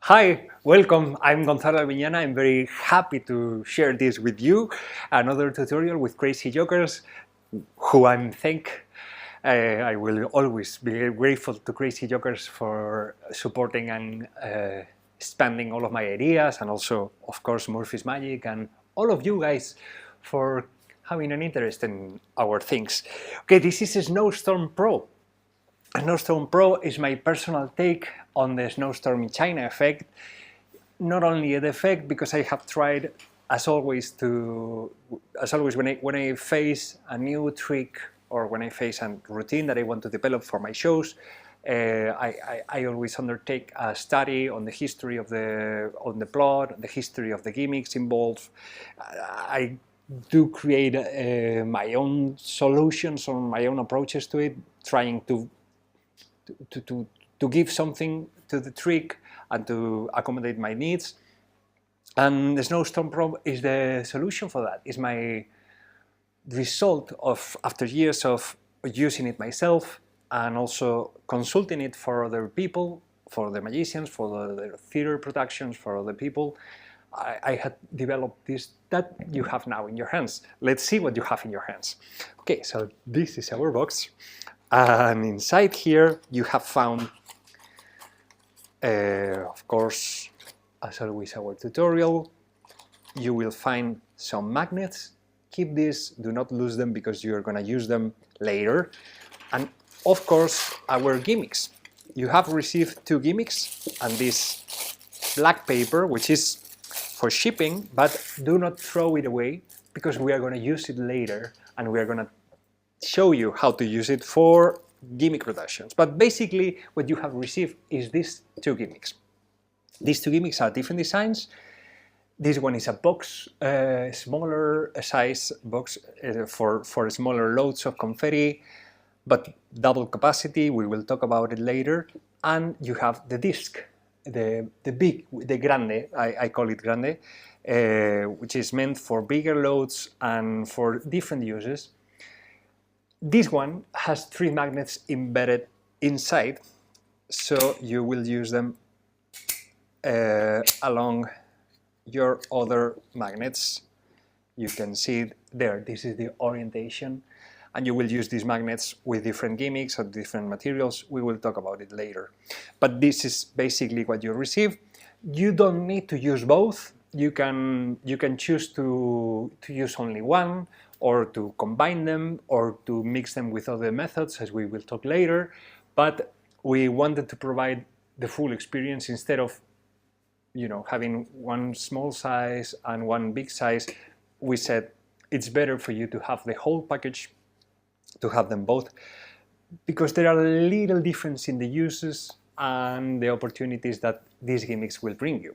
Hi, welcome. I'm Gonzalo Abiñana. I'm very happy to share this with you. Another tutorial with Crazy Jokers, who I'm thank. I will always be grateful to Crazy Jokers for supporting and expanding all of my ideas, and also, of course, Murphy's Magic and all of you guys for having an interest in our things. Okay, this is SnowStorm Pro. SnowStorm Pro is my personal take on the snowstorm in China effect. Not only the effect, because I have tried, as always, when I face a new trick or when I face a routine that I want to develop for my shows, I always undertake a study on the history of the plot, the history of the gimmicks involved. I do create my own solutions or my own approaches to it, trying to give something to the trick and to accommodate my needs. And the SnowStorm Pro is the solution for that. It's my result of after years of using it myself and also consulting it for other people, for the magicians, for the theater productions, for other people. I had developed this that you have now in your hands. Let's see what you have in your hands. Okay, so this is our box. And inside here you have found, of course, as always, our tutorial. You will find some magnets. Keep these, do not lose them because you're going to use them later. And of course, our gimmicks. You have received 2 gimmicks and this black paper, which is for shipping, but do not throw it away because we are going to use it later and we are going to show you how to use it for gimmick productions. But basically what you have received is these 2 gimmicks. These 2 gimmicks are different designs. This one is a box, smaller size box for smaller loads of confetti, but double capacity. We will talk about it later. And you have the disc, the big, the grande, I call it grande, which is meant for bigger loads and for different uses. This one has 3 magnets embedded inside, so you will use them along your other magnets. You can see it there. This is the orientation, and you will use these magnets with different gimmicks or different materials. We will talk about it later. But this is basically what you receive. You don't need to use both. You can choose to use only one, or to combine them, or to mix them with other methods, as we will talk later. But we wanted to provide the full experience instead of, having one small size and one big size. We said it's better for you to have the whole package, to have them both, because there are a little difference in the uses and the opportunities that these gimmicks will bring you.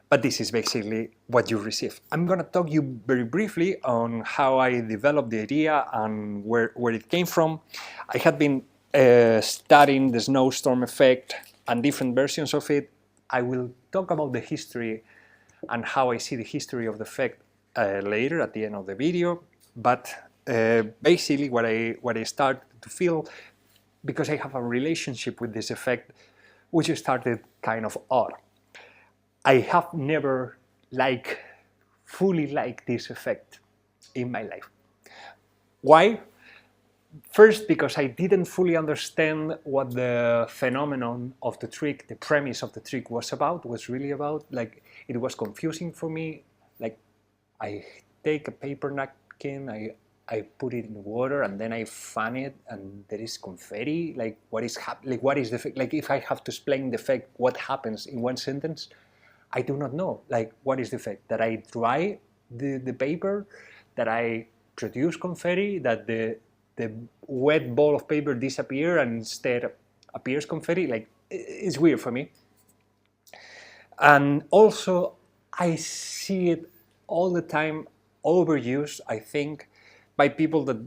But this is basically what you receive. I'm going to talk you very briefly on how I developed the idea and where it came from. I had been studying the snowstorm effect and different versions of it. I will talk about the history and how I see the history of the effect later at the end of the video. But basically what I started to feel, because I have a relationship with this effect, which started kind of odd. I have never fully liked this effect in my life. Why? First, because I didn't fully understand what the phenomenon of the trick, the premise of the trick was really about. Like, it was confusing for me. Like, I take a paper napkin, I put it in water, and then I fan it, and there is confetti. Like, what is the effect? Like, if I have to explain the effect, what happens in one sentence, I do not know. Like, what is the effect? That I dry the paper, that I produce confetti, that the wet ball of paper disappears and instead appears confetti. Like, it's weird for me. And also, I see it all the time overused, I think, by people that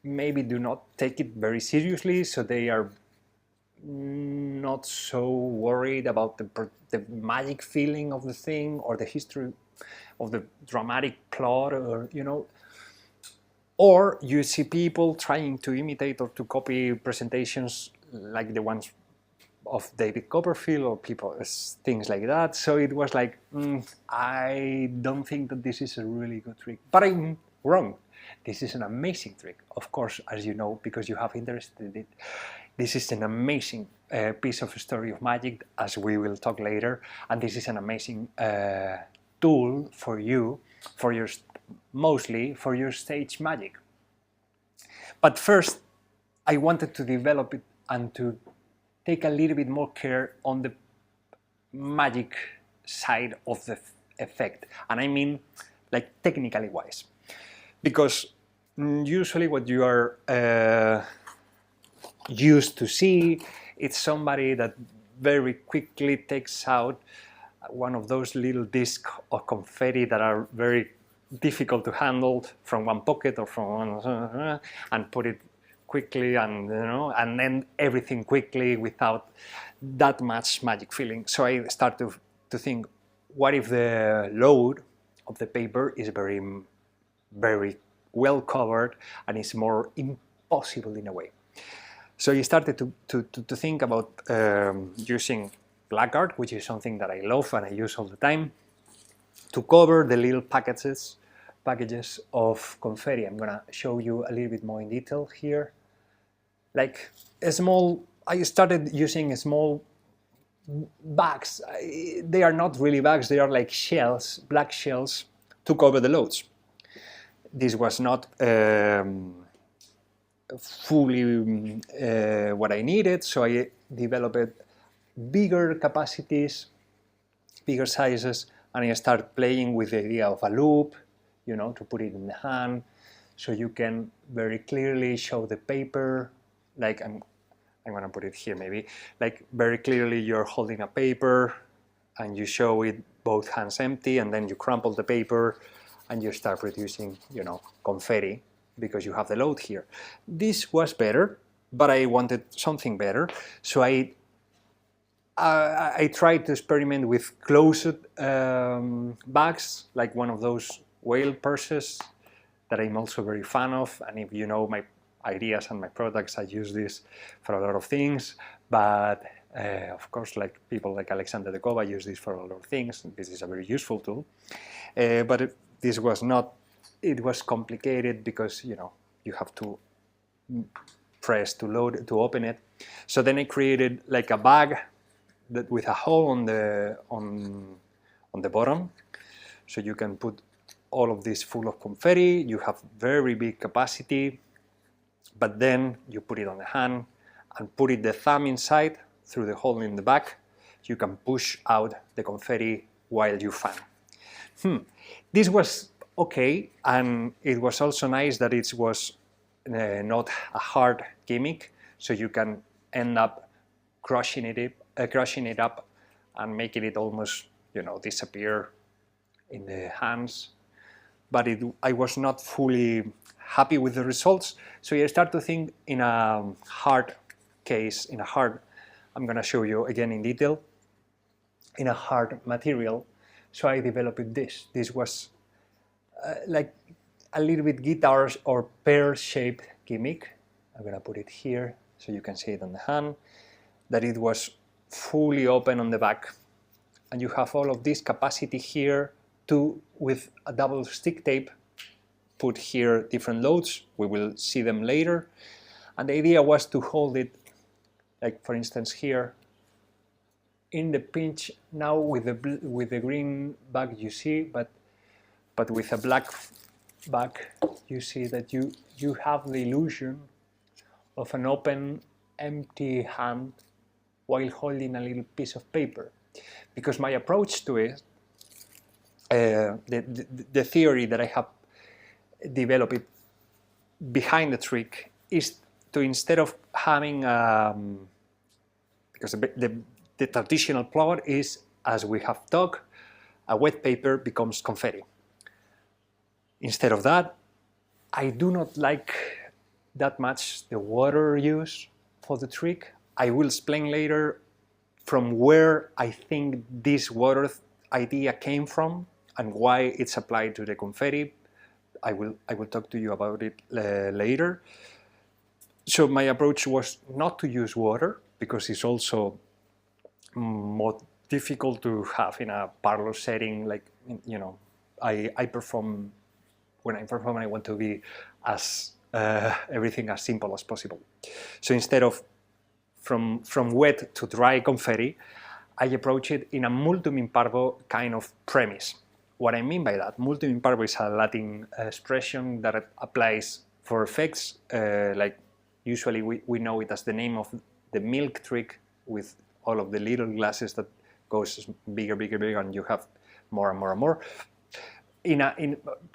maybe do not take it very seriously, so they are not so worried about the magic feeling of the thing or the history of the dramatic plot, or you see people trying to imitate or to copy presentations like the ones of David Copperfield or people, things like that. So it was like, I don't think that this is a really good trick, but I'm wrong. This is an amazing trick, of course, as you know, because you have interested in it. This is an amazing piece of story of magic, as we will talk later, and this is an amazing tool for you, for your, mostly for your stage magic. But first, I wanted to develop it and to take a little bit more care on the magic side of the effect, and I mean like technically wise, because usually what you are used to see, it's somebody that very quickly takes out one of those little discs of confetti that are very difficult to handle from one pocket or from one, and put it quickly, and and then everything quickly without that much magic feeling. So I start to think, what if the load of the paper is very well covered and is more impossible in a way? So you started to think about using black art, which is something that I love and I use all the time, to cover the little packages of confetti. I'm gonna show you a little bit more in detail here. Like a small, I started using small bags. They are not really bags, they are like shells, black shells, to cover the loads. This was not fully what I needed, so I developed bigger capacities, bigger sizes, and I started playing with the idea of a loop, to put it in the hand, so you can very clearly show the paper. Like I'm gonna put it here maybe. Like very clearly you're holding a paper, and you show it both hands empty, and then you crumple the paper, and you start producing, confetti, because you have the load here. This was better, but I wanted something better, so I tried to experiment with closed bags, like one of those whale purses that I'm also very fan of. And if you know my ideas and my products, I use this for a lot of things. But of course, like people like Alexander de Kova use this for a lot of things. This is a very useful tool. But this was not. It was complicated because you have to press to load to open it. So then I created like a bag that with a hole on the bottom, so you can put all of this full of confetti. You have very big capacity, but then you put it on the hand and put it the thumb inside through the hole in the back. You can push out the confetti while you fan. This was okay, and it was also nice that it was not a hard gimmick, so you can end up crushing it up and making it almost disappear in the hands. But I was not fully happy with the results, so I started to think in a hard case, I'm going to show you again in detail, in a hard material. So I developed this. This was like a little bit guitars or pear-shaped gimmick. I'm going to put it here so you can see it on the hand, that it was fully open on the back, and you have all of this capacity here to, with a double stick tape, put here different loads. We will see them later. And the idea was to hold it, like for instance here, in the pinch now with the green bag you see, but with a black bag you see that you have the illusion of an open, empty hand while holding a little piece of paper. Because my approach to it, the theory that I have developed behind the trick is to, instead of having, because the traditional plot is, as we have talked, a wet paper becomes confetti. Instead of that, I do not like that much the water use for the trick. I will explain later from where I think this water idea came from and why it's applied to the confetti. I will talk to you about it later. So my approach was not to use water, because it's also more difficult to have in a parlor setting. Like, you know, I perform, when I perform, I want to be as everything as simple as possible. So instead of from wet to dry confetti, I approach it in a multum in parvo kind of premise. What I mean by that, multum in parvo is a Latin expression that applies for effects, like usually we know it as the name of the milk trick, with all of the little glasses that goes bigger, bigger, bigger, and you have more and more and more.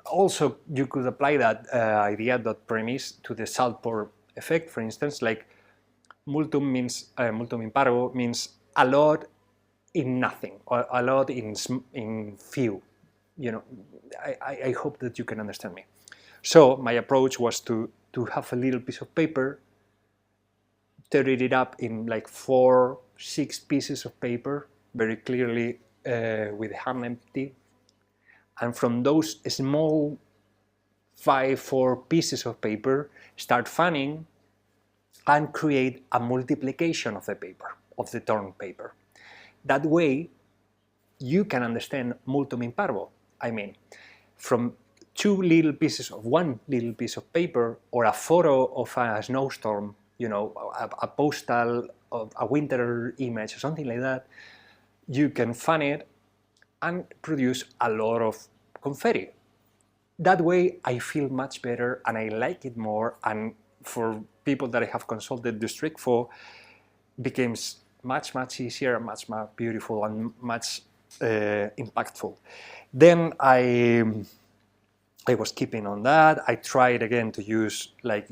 Also, you could apply that idea, that premise, to the salt pour effect, for instance. Like multum means multum in parvo means a lot in nothing, or a lot in few. You know, I hope that you can understand me. So my approach was to have a little piece of paper, tear it up in like 4-6 pieces of paper, very clearly with the hand empty, and from those small 5-4 pieces of paper, start fanning and create a multiplication of the paper, of the torn paper. That way, you can understand multum in parvo. I mean, from one little piece of paper, or a photo of a snowstorm, you know, a postal of a winter image or something like that, you can fan it and produce a lot of confetti. That way I feel much better and I like it more, and for people that I have consulted this trick for, becomes much easier, much more beautiful, and much impactful. Then I was keeping on that. I tried again to use like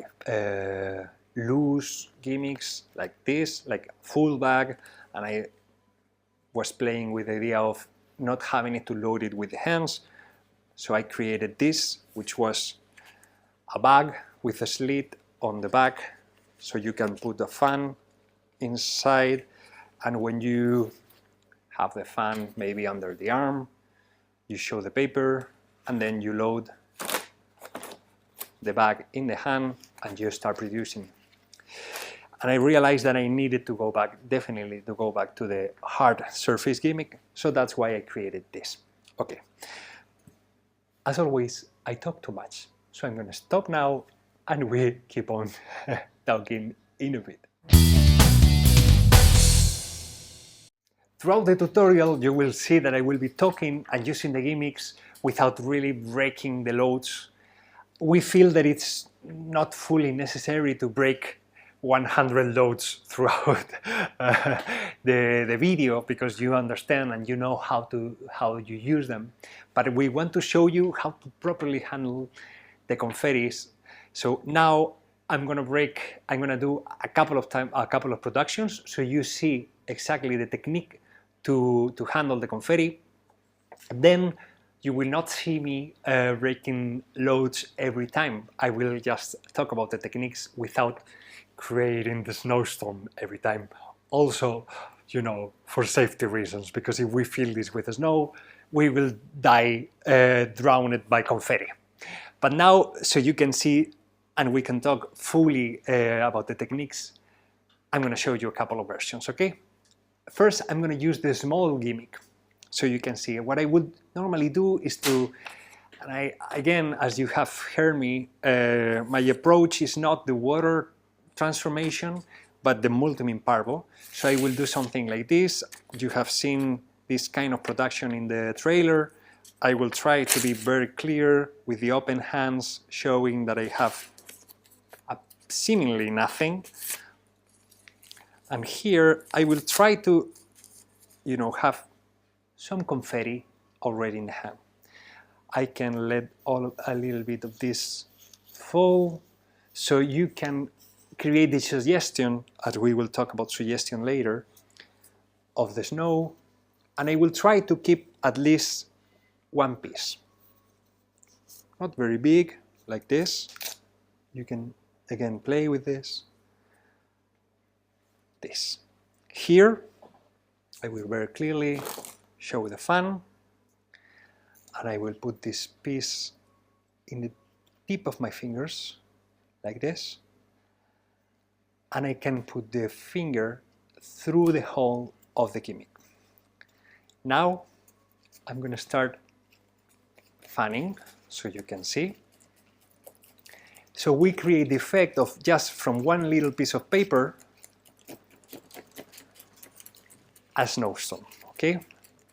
loose gimmicks like this, like full bag, and I was playing with the idea of not having it to load it with the hands. So I created this, which was a bag with a slit on the back, so you can put the fan inside, and when you have the fan maybe under the arm, you show the paper, and then you load the bag in the hand and you start producing. And I realized that I needed to go back, definitely to go back to the hard surface gimmick, so that's why I created this. Okay. As always, I talk too much, so I'm going to stop now and we keep on talking in a bit. Throughout the tutorial, you will see that I will be talking and using the gimmicks without really breaking the loads. We feel that it's not fully necessary to break 100 loads throughout the video, because you understand and you know how you use them. But we want to show you how to properly handle the confettis. So now I'm gonna do a couple of productions, so you see exactly the technique to handle the confetti. Then you will not see me breaking loads every time. I will just talk about the techniques without creating the snowstorm every time. Also, you know, for safety reasons, because if we fill this with snow, we will die drowned by confetti. But now, so you can see and we can talk fully about the techniques, I'm going to show you a couple of versions, okay? First, I'm going to use the small gimmick, so you can see. What I would normally do is and again, as you have heard me, my approach is not the water transformation, but the multum in parvo. So I will do something like this. You have seen this kind of production in the trailer. I will try to be very clear with the open hands, showing that I have seemingly nothing. And here I will try to, you know, have some confetti already in the hand. I can let a little bit of this fall, so you can create the suggestion, as we will talk about suggestion later, of the snow. And I will try to keep at least one piece. Not very big, like this. You can again play with this. Here, I will very clearly show the fan, and I will put this piece in the tip of my fingers, like this, and I can put the finger through the hole of the gimmick. Now I'm going to start fanning so you can see. So we create the effect of just from one little piece of paper a snowstorm, okay?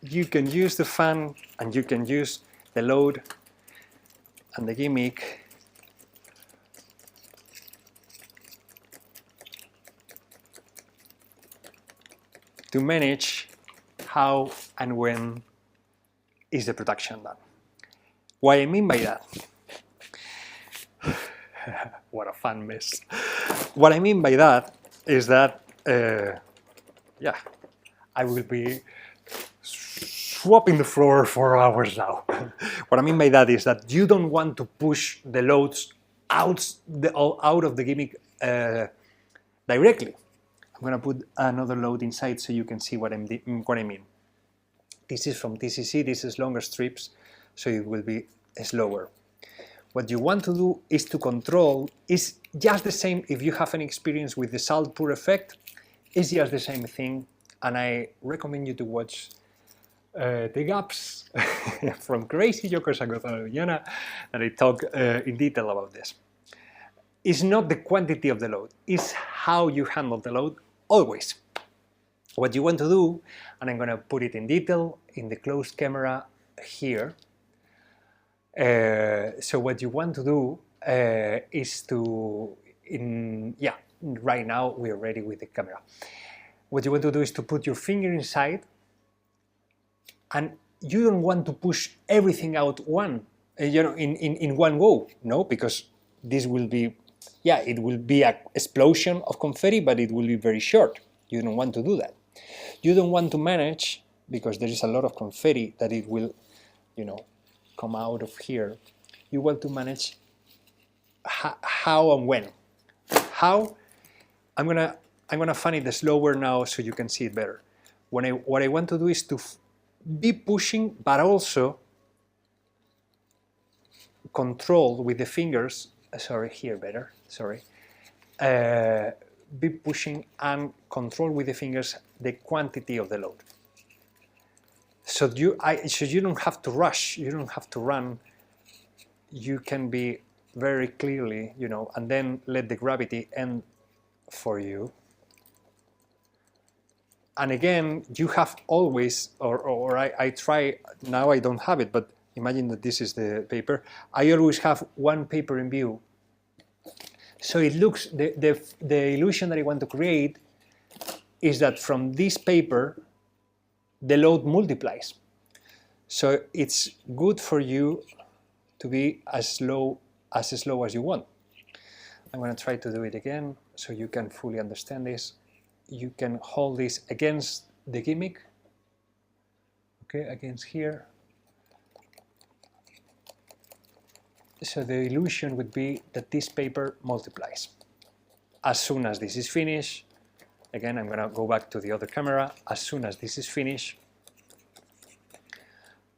You can use the fan and you can use the load and the gimmick to manage how and when is the production done. What I mean by that, what a fun mess. What I mean by that is that, yeah, I will be swapping the floor for hours now. What I mean by that is that you don't want to push the loads out of the gimmick directly. I'm going to put another load inside so you can see what I mean. This is from TCC, this is longer strips, so it will be slower. What you want to do is to control, is just the same if you have any experience with the salt pour effect, it's just the same thing, and I recommend you to watch the gaps from Crazy Jokers and Gonzalo Abiñana, and I talk in detail about this. It's not the quantity of the load, it's how you handle the load always. What you want to do, and I'm going to put it in detail in the closed camera here. So what you want to do is to, right now we are ready with the camera. What you want to do is to put your finger inside, and you don't want to push everything out in one go, no, because this will be, it will be an explosion of confetti, but it will be very short. You don't want to do that. You don't want to manage, because there is a lot of confetti that it will, come out of here. You want to manage how and when. How? I'm gonna fan it slower now so you can see it better. What I want to do is to be pushing, but also control with the fingers. Sorry, here better. Sorry. Be pushing and control with the fingers the quantity of the load. So you don't have to rush, you don't have to run. You can be very clearly, and then let the gravity end for you. And again, you have always, or I try, now I don't have it, but imagine that this is the paper. I always have one paper in view. So it looks, the illusion that I want to create is that from this paper, the load multiplies. So it's good for you to be as slow as you want. I'm going to try to do it again so you can fully understand this. You can hold this against the gimmick, okay, against here. So the illusion would be that this paper multiplies. As soon as this is finished, again, I'm going to go back to the other camera. As soon as this is finished,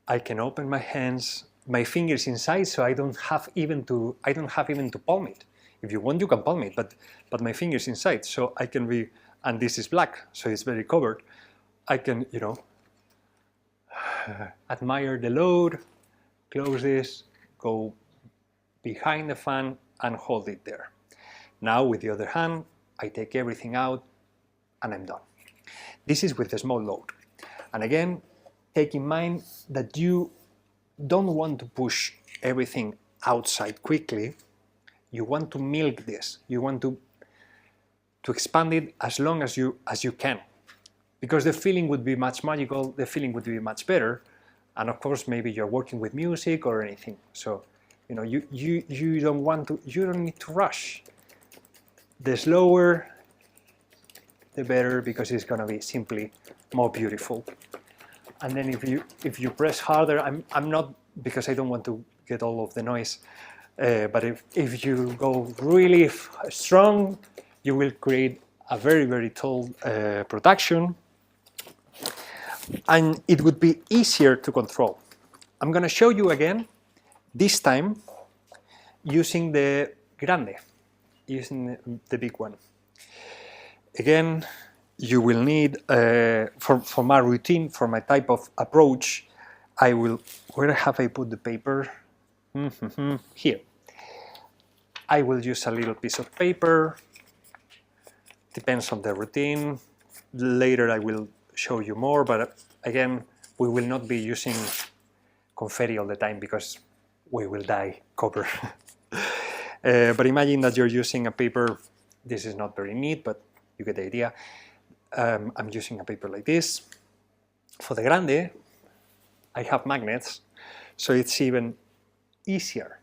I can open my hands, my fingers inside, so I don't have even to palm it. If you want, you can palm it, but my fingers inside, so I can be, and this is black, so it's very covered. I can, admire the load, close this, go behind the fan and hold it there. Now with the other hand, I take everything out and I'm done. This is with a small load. And again, take in mind that you don't want to push everything outside quickly. You want to milk this. You want to expand it as long as you can. Because the feeling would be much magical, the feeling would be much better. And of course, maybe you're working with music or anything. So, you don't need to rush. The slower, the better, because it's going to be simply more beautiful. And then if you press harder, I'm not, because I don't want to get all of the noise, but if you go really strong, you will create a very, very tall production, and it would be easier to control. I'm going to show you again, this time using the grande, using the big one. Again, you will need, for my routine, for my type of approach, I will, where have I put the paper? Here. I will use a little piece of paper, depends on the routine. Later I will show you more, but again, we will not be using confetti all the time because we will die copper. But imagine that you're using a paper, this is not very neat, but you get the idea. I'm using a paper like this. For the grande, I have magnets, so it's even easier.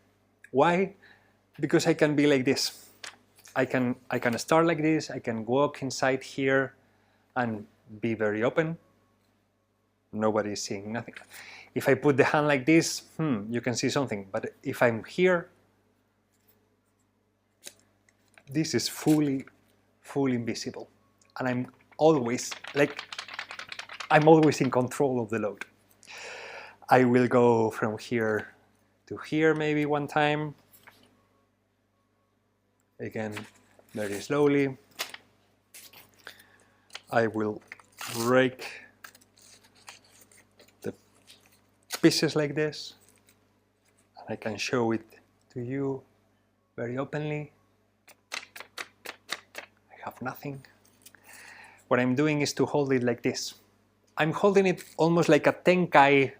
Why? Because I can be like this. I can start like this, I can walk inside here and be very open. Nobody is seeing nothing. If I put the hand like this, you can see something, but if I'm here, this is fully invisible. And I'm always in control of the load. I will go from here to here maybe one time. Again, very slowly. I will break the pieces like this. And I can show it to you very openly. I have nothing. What I'm doing is to hold it like this. I'm holding it almost like a tenkai,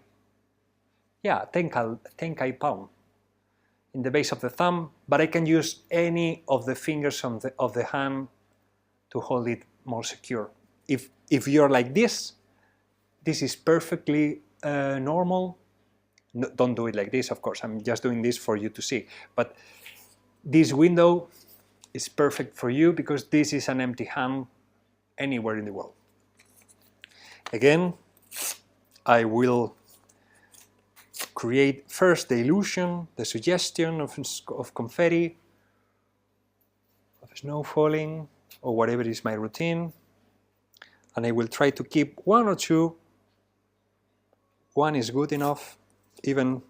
tenkai palm in the base of the thumb, but I can use any of the fingers of the hand to hold it more secure. If you're like this is perfectly normal. No, don't do it like this, of course. I'm just doing this for you to see. But this window is perfect for you because this is an empty hand anywhere in the world. Again, I will create first the illusion, the suggestion of confetti, of snow falling, or whatever is my routine. And I will try to keep one or two. One is good enough. Even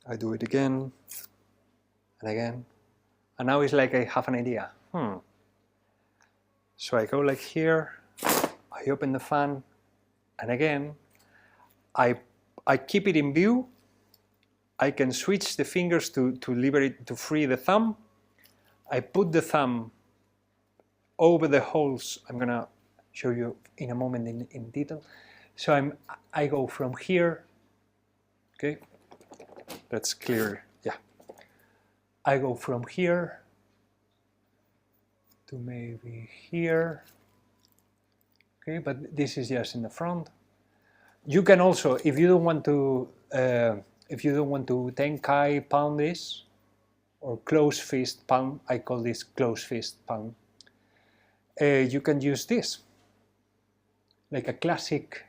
I do it again and again. And now it's like I have an idea. So I go like here, I open the fan, and again, I keep it in view. I can switch the fingers to liberate, to free the thumb. I put the thumb over the holes. I'm gonna show you in a moment in detail. So I go from here, okay, that's clear, yeah. I go from here to maybe here, okay, but this is just in the front. You can also, if you don't want to tenkai palm this, or close fist palm, I call this close fist palm, you can use this, like a classic.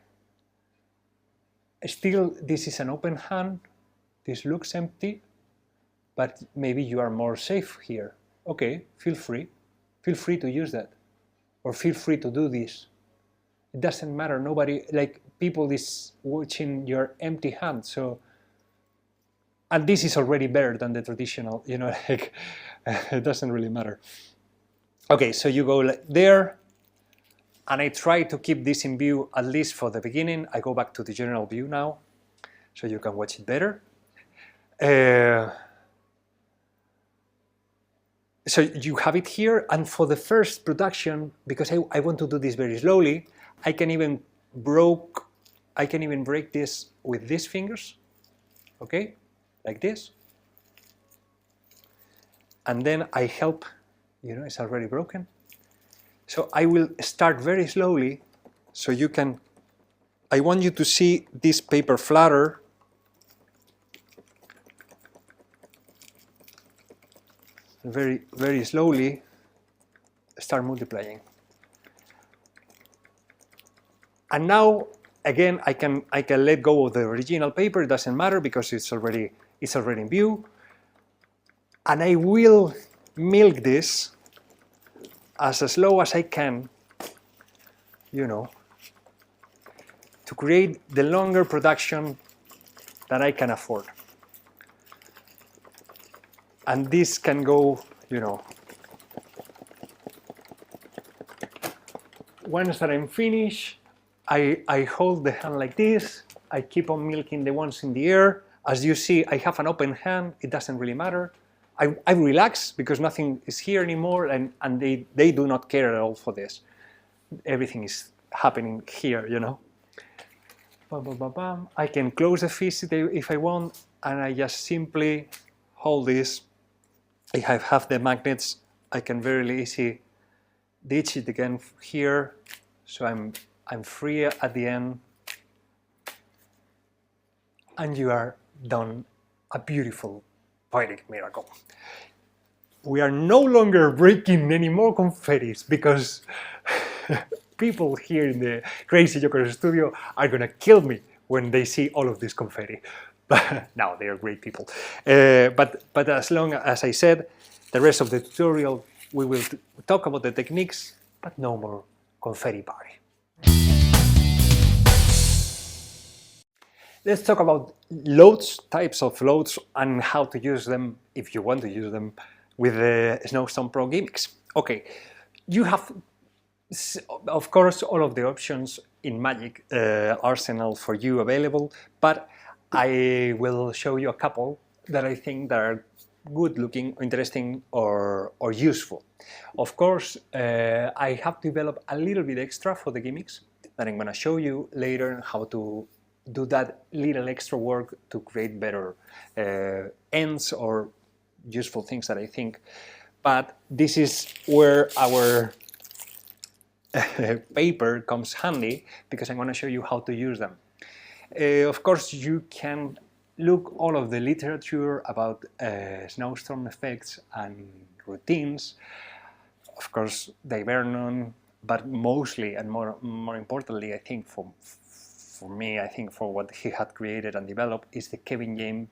Still, this is an open hand, this looks empty, but maybe you are more safe here. Okay, feel free to use that, or feel free to do this. It doesn't matter, nobody, like people is watching your empty hand, so, and this is already better than the traditional, you know, like, it doesn't really matter. Okay, so you go like there, and I try to keep this in view, at least for the beginning. I go back to the general view now, so you can watch it better. So you have it here, and for the first production, because I want to do this very slowly, I can even break this with these fingers, okay, like this. And then I help, you know, it's already broken. So I will start very slowly, so you can, I want you to see this paper flutter. Very, very slowly start multiplying. And now, again, I can let go of the original paper, it doesn't matter because it's already in view. And I will milk this as slow as I can, you know, to create the longer production that I can afford. And this can go, you know, once that I'm finished, I hold the hand like this. I keep on milking the ones in the air. As you see, I have an open hand. It doesn't really matter. I relax because nothing is here anymore, and they do not care at all for this. Everything is happening here, you know. Bam, bam, bam, bam. I can close the fist if I want, and I just simply hold this. If I have the magnets, I can very easily ditch it again here, so I'm free at the end, and you are done. A beautiful poetic miracle. We are no longer breaking any more confettis because people here in the Crazy Joker studio are gonna kill me when they see all of this confetti. No, they are great people. But as long as I said, the rest of the tutorial we will talk about the techniques, but no more confetti party. Let's talk about loads, types of loads, and how to use them if you want to use them with the SnowStorm Pro gimmicks. Okay, you have, of course, all of the options in Magic arsenal for you available, but I will show you a couple that I think that are good looking, interesting, or useful. Of course, I have developed a little bit extra for the gimmicks that I'm going to show you later how to do that little extra work to create better ends or useful things that I think. But this is where our paper comes handy, because I'm going to show you how to use them. Of course, you can look all of the literature about snowstorm effects and routines. Of course, they were known, but mostly and more importantly, I think for me, I think for what he had created and developed is the Kevin James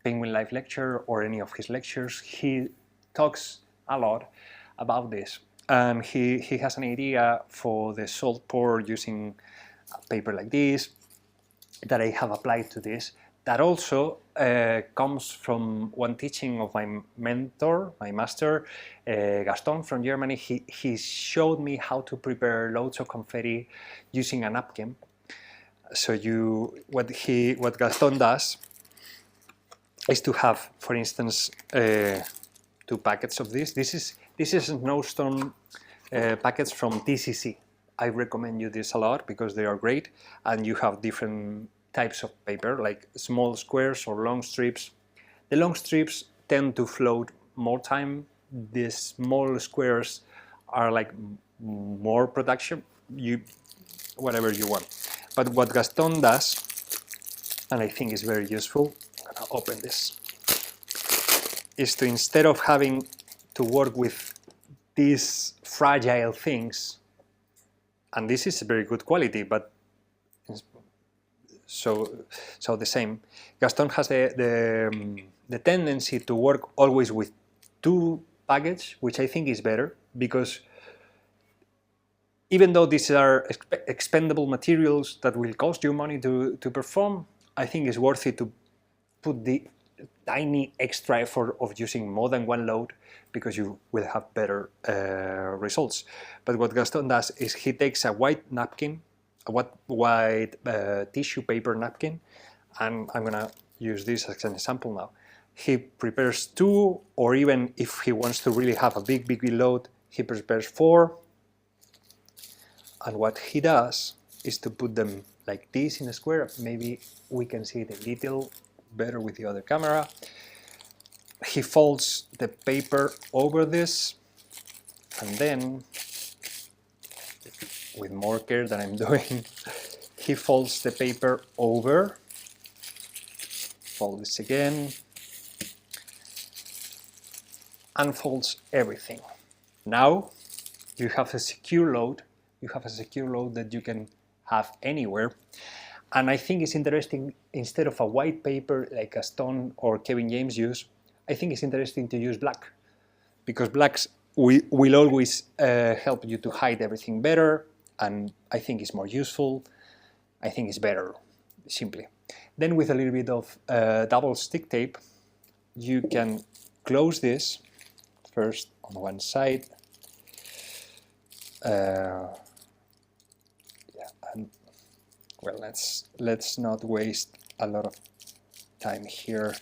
Penguin Life lecture or any of his lectures. He talks a lot about this, and he has an idea for the salt pour using a paper like this that I have applied to this, that also comes from one teaching of my mentor, my master, Gaston from Germany. He showed me how to prepare loads of confetti using a napkin. So what Gaston does is to have, for instance, 2 packets of this. This is SnowStorm packets from TCC. I recommend you this a lot because they are great, and you have different types of paper, like small squares or long strips. The long strips tend to float more time. The small squares are like more production. Whatever you want. But what Gaston does, and I think is very useful, I'm gonna open this, is to, instead of having to work with these fragile things, and this is very good quality, but so the same. Gaston has the tendency to work always with 2 packets, which I think is better, because even though these are expendable materials that will cost you money to perform, I think it's worth it to put the tiny extra effort of using more than 1 load, because you will have better results. But what Gaston does is he takes a white napkin, a white tissue paper napkin, and I'm gonna use this as an example now. He prepares 2, or even if he wants to really have a big load, he prepares 4. And what he does is to put them like this in a square. Maybe we can see it a little better with the other camera. He folds the paper over this, and then, with more care than I'm doing, he folds the paper over, fold this again, and folds everything. Now you have a secure load. You have a secure load that you can have anywhere. And I think it's interesting, instead of a white paper like Gaston or Kevin James use, I think it's interesting to use black, because blacks will always help you to hide everything better, and I think it's more useful. I think it's better, simply. Then with a little bit of double stick tape, you can close this first on one side, And well, let's not waste a lot of time here.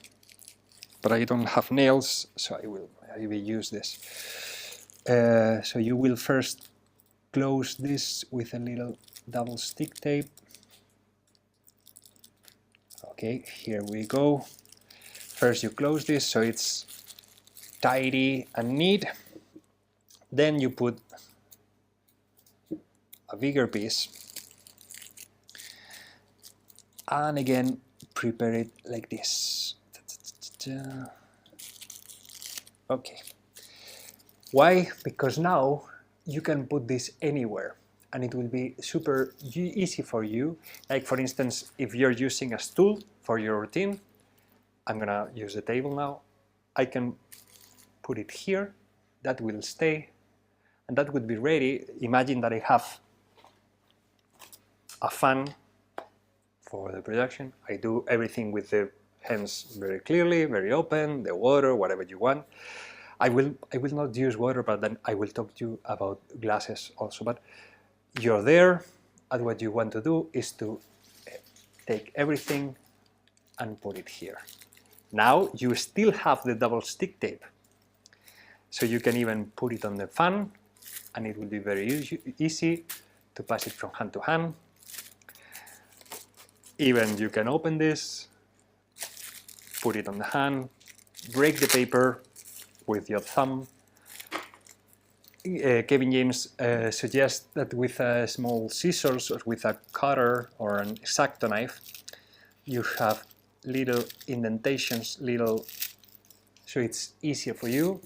But I don't have nails, so I will use this. So you will first close this with a little double stick tape. Okay, here we go. First you close this so it's tidy and neat. Then you put a bigger piece. And again, prepare it like this. Okay. Why? Because now you can put this anywhere and it will be super easy for you. Like for instance, if you're using a stool for your routine, I'm gonna use the table now. I can put it here, that will stay, and that would be ready. Imagine that I have a fan for the production. I do everything with the hands very clearly, very open, the water, whatever you want. I will not use water, but then I will talk to you about glasses also. But you're there, and what you want to do is to take everything and put it here. Now you still have the double stick tape, so you can even put it on the fan, and it will be very easy to pass it from hand to hand. Even you can open this, put it on the hand, break the paper with your thumb. Kevin James suggests that with a small scissors or with a cutter or an X-Acto knife, you have little indentations, so it's easier for you,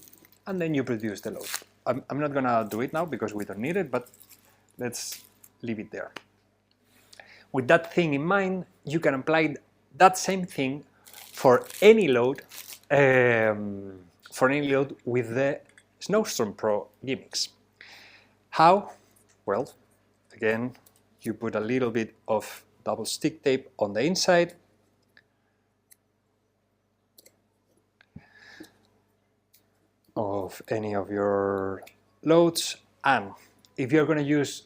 and then you produce the load. I'm not gonna do it now because we don't need it, but let's leave it there. With that thing in mind, you can apply that same thing for any load, with the SnowStorm Pro gimmicks. How? Well, again, you put a little bit of double stick tape on the inside. Of any of your loads, and if you're going to use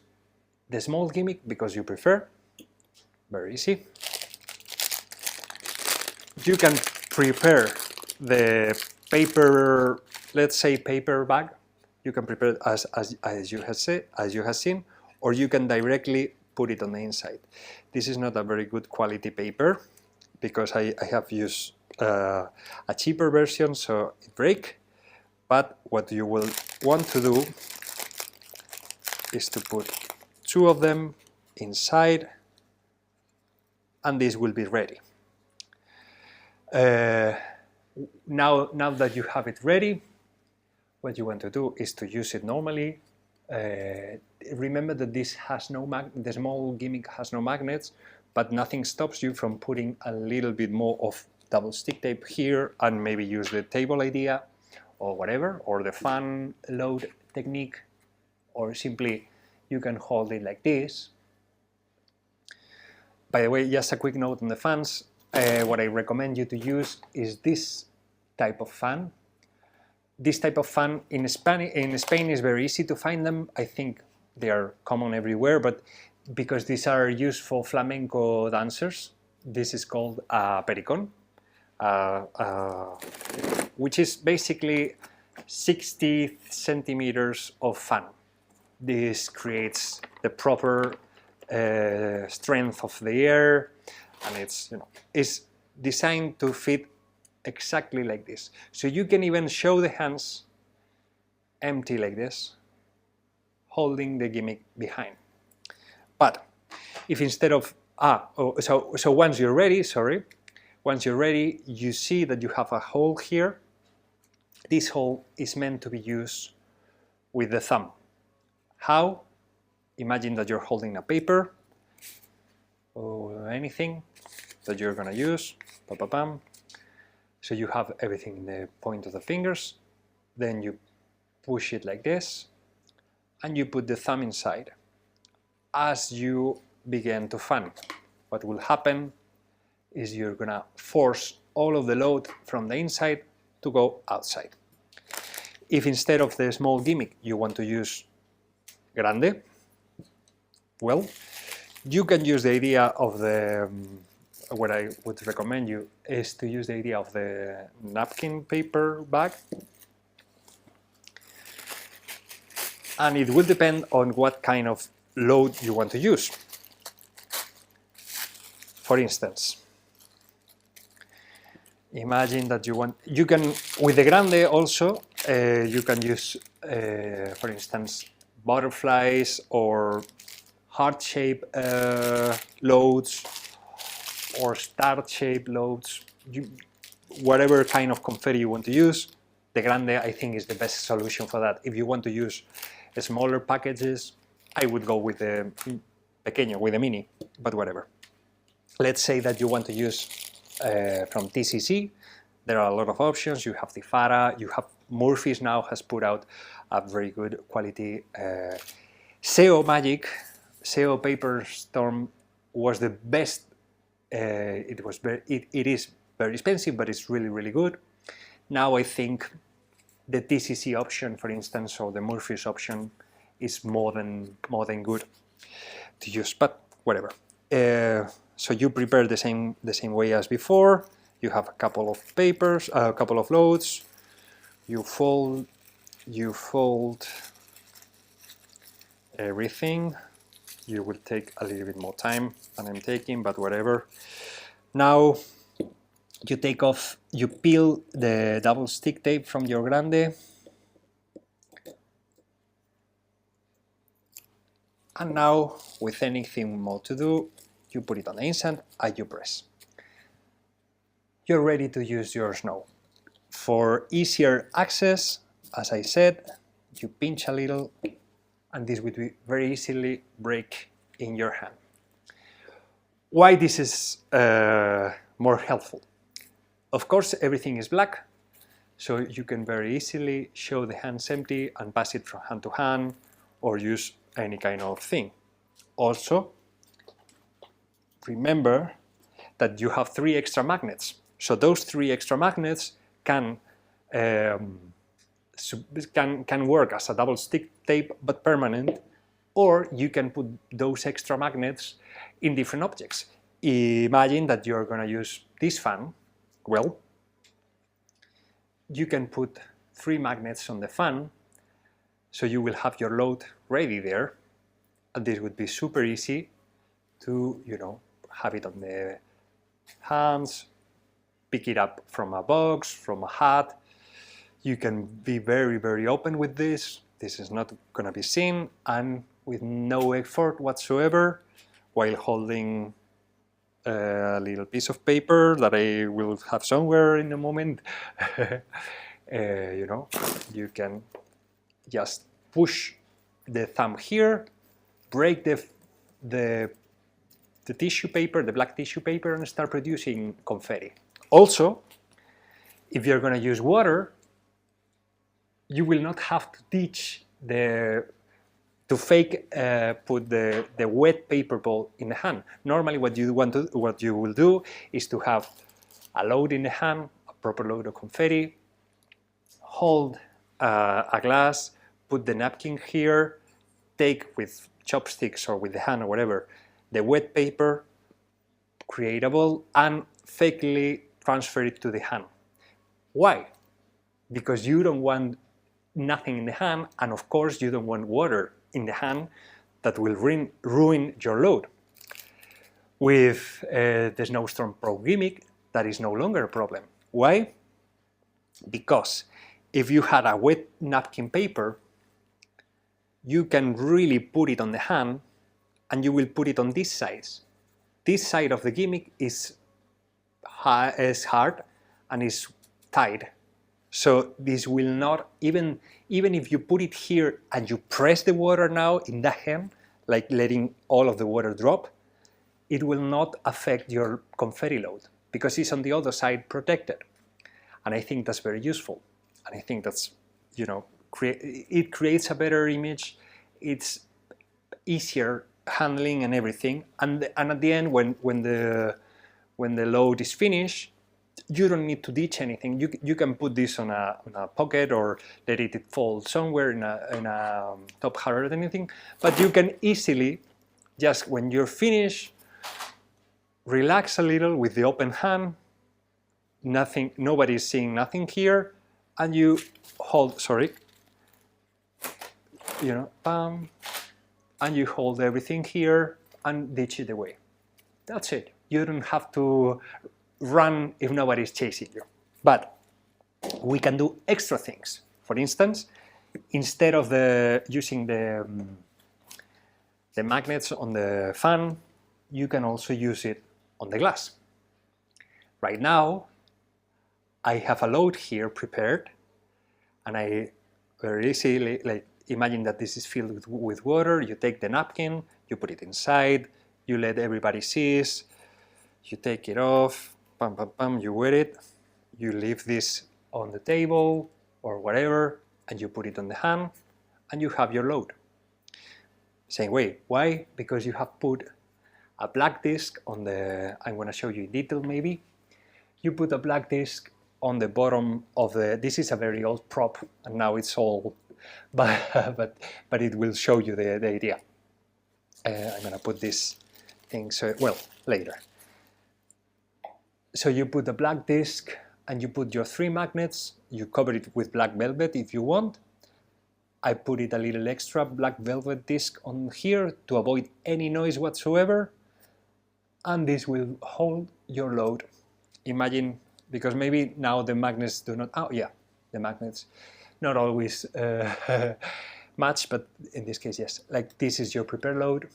the small gimmick because you prefer, very easy. You can prepare the paper, let's say paper bag. You can prepare it as you have seen, or you can directly put it on the inside. This is not a very good quality paper because I have used a cheaper version, so it breaks. But what you will want to do is to put two of them inside, and this will be ready. Now that you have it ready, what you want to do is to use it normally. Remember that this has the small gimmick has no magnets, but nothing stops you from putting a little bit more of double stick tape here and maybe use the table idea or whatever, or the fan load technique, or simply you can hold it like this. By the way, just a quick note on the fans. What I recommend you to use is this type of fan. This type of fan in Spain is very easy to find them. I think they are common everywhere, but because these are used for flamenco dancers, this is called a pericon, which is basically 60 centimeters of fan. This creates the proper strength of the air, and it's designed to fit exactly like this. So you can even show the hands empty like this, holding the gimmick behind. But if instead of so once you're ready, you see that you have a hole here. This hole is meant to be used with the thumb. How? Imagine that you're holding a paper or anything that you're gonna use. So you have everything in the point of the fingers. Then you push it like this, and you put the thumb inside. As you begin to fan, what will happen is you're gonna force all of the load from the inside to go outside. If instead of the small gimmick you want to use grande, well, You can use the idea of the, what I would recommend you is to use the idea of the napkin paper bag. And it will depend on what kind of load you want to use. For instance, imagine that you can, with the grande also, you can use, for instance, butterflies or heart-shaped loads or star-shaped loads. Whatever kind of confetti you want to use, the grande I think is the best solution for that. If you want to use smaller packages, I would go with the pequeño, with the mini, but whatever. Let's say that you want to use from TCC. There are a lot of options. You have the Fara, you have Murphy's now has put out a very good quality. SEO Magic, SEO Paper Storm was the best. It is very expensive, but it's really, really good. Now I think the TCC option, for instance, or the Murphy's option is more than good to use, but whatever. So you prepare the same way as before. You have a couple of papers, a couple of loads. You fold everything. You will take a little bit more time than I'm taking, but whatever. Now you take off, you peel the double stick tape from your grande. And now, with anything more to do, you put it on the instant and you press. You're ready to use your snow. For easier access, as I said, you pinch a little and this will be very easily break in your hand. Why this is more helpful? Of course, everything is black, so you can very easily show the hands empty and pass it from hand to hand or use any kind of thing. Also, remember that you have 3 extra magnets. So those 3 extra magnets can work as a double stick tape but permanent, or you can put those extra magnets in different objects. Imagine that you're going to use this fan. Well, you can put 3 magnets on the fan, so you will have your load ready there, and this would be super easy to, have it on the hands, pick it up from a box, from a hat. You can be very, very open with this. This is not going to be seen, and with no effort whatsoever, while holding a little piece of paper that I will have somewhere in a moment. You can just push the thumb here, break the tissue paper, the black tissue paper, and start producing confetti. Also, if you're going to use water, you will not have to teach to fake put the wet paper ball in the hand. Normally what you will do is to have a load in the hand, a proper load of confetti, hold a glass, put the napkin here, take with chopsticks or with the hand or whatever the wet paper, create a ball, and fakely transfer it to the hand. Why? Because you don't want nothing in the hand, and of course you don't want water in the hand that will ruin your load. With the SnowStorm Pro gimmick, that is no longer a problem. Why? Because if you had a wet napkin paper, you can really put it on the hand, and you will put it on this side. This side of the gimmick is hard and is tight. So this will not, even if you put it here and you press the water now in that hand, like letting all of the water drop, it will not affect your confetti load because it's on the other side protected. And I think that's very useful. And I think that's, it creates a better image. It's easier handling and everything. And at the end, when the load is finished, you don't need to ditch anything. You can put this on a pocket or let it fall somewhere in a top hat or anything. But you can easily Just when you're finished, relax a little with the open hand, nobody's seeing nothing here, and you hold, bam, and you hold everything here and ditch it away. That's it. You don't have to run if nobody's chasing you. But we can do extra things. For instance, instead of using the magnets on the fan, you can also use it on the glass. Right now, I have a load here prepared, and I very easily, like, imagine that this is filled with water. You take the napkin, you put it inside, you let everybody see it, you take it off, pam, pam, pam, you wear it, you leave this on the table or whatever, and you put it on the hand, and you have your load. Same way. Why? Because you have put a black disc on the, I'm going to show you in detail maybe, you put a black disc on the bottom of the, this is a very old prop, and now it's all, but it will show you the idea. I'm going to put this thing, so, well, later. So you put the black disc, and you put your 3 magnets, you cover it with black velvet if you want. I put it a little extra black velvet disc on here to avoid any noise whatsoever, and this will hold your load. Imagine, because maybe now the magnets do not, oh yeah, the magnets not always match, but in this case, yes. Like, this is your prepared load.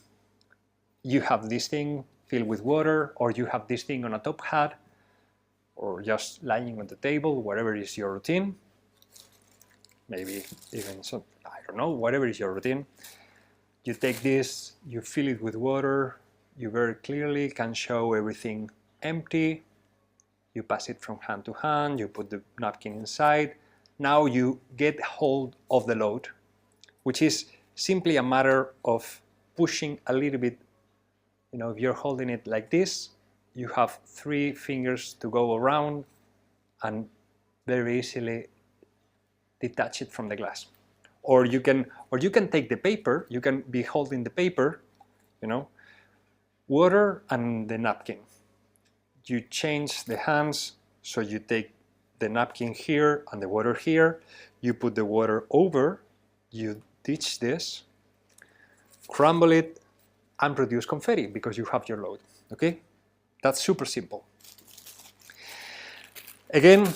You have this thing filled with water, or you have this thing on a top hat, or just lying on the table, whatever is your routine. Maybe even some, I don't know, whatever is your routine. You take this, you fill it with water, you very clearly can show everything empty. You pass it from hand to hand, you put the napkin inside. Now you get hold of the load, which is simply a matter of pushing a little bit. You know, if you're holding it like this, you have 3 fingers to go around and very easily detach it from the glass. Or you can take the paper, you can be holding the paper, you know, water and the napkin. You change the hands, so you take the napkin here and the water here, you put the water over, you ditch this, crumble it, and produce confetti because you have your load, okay? That's super simple. Again,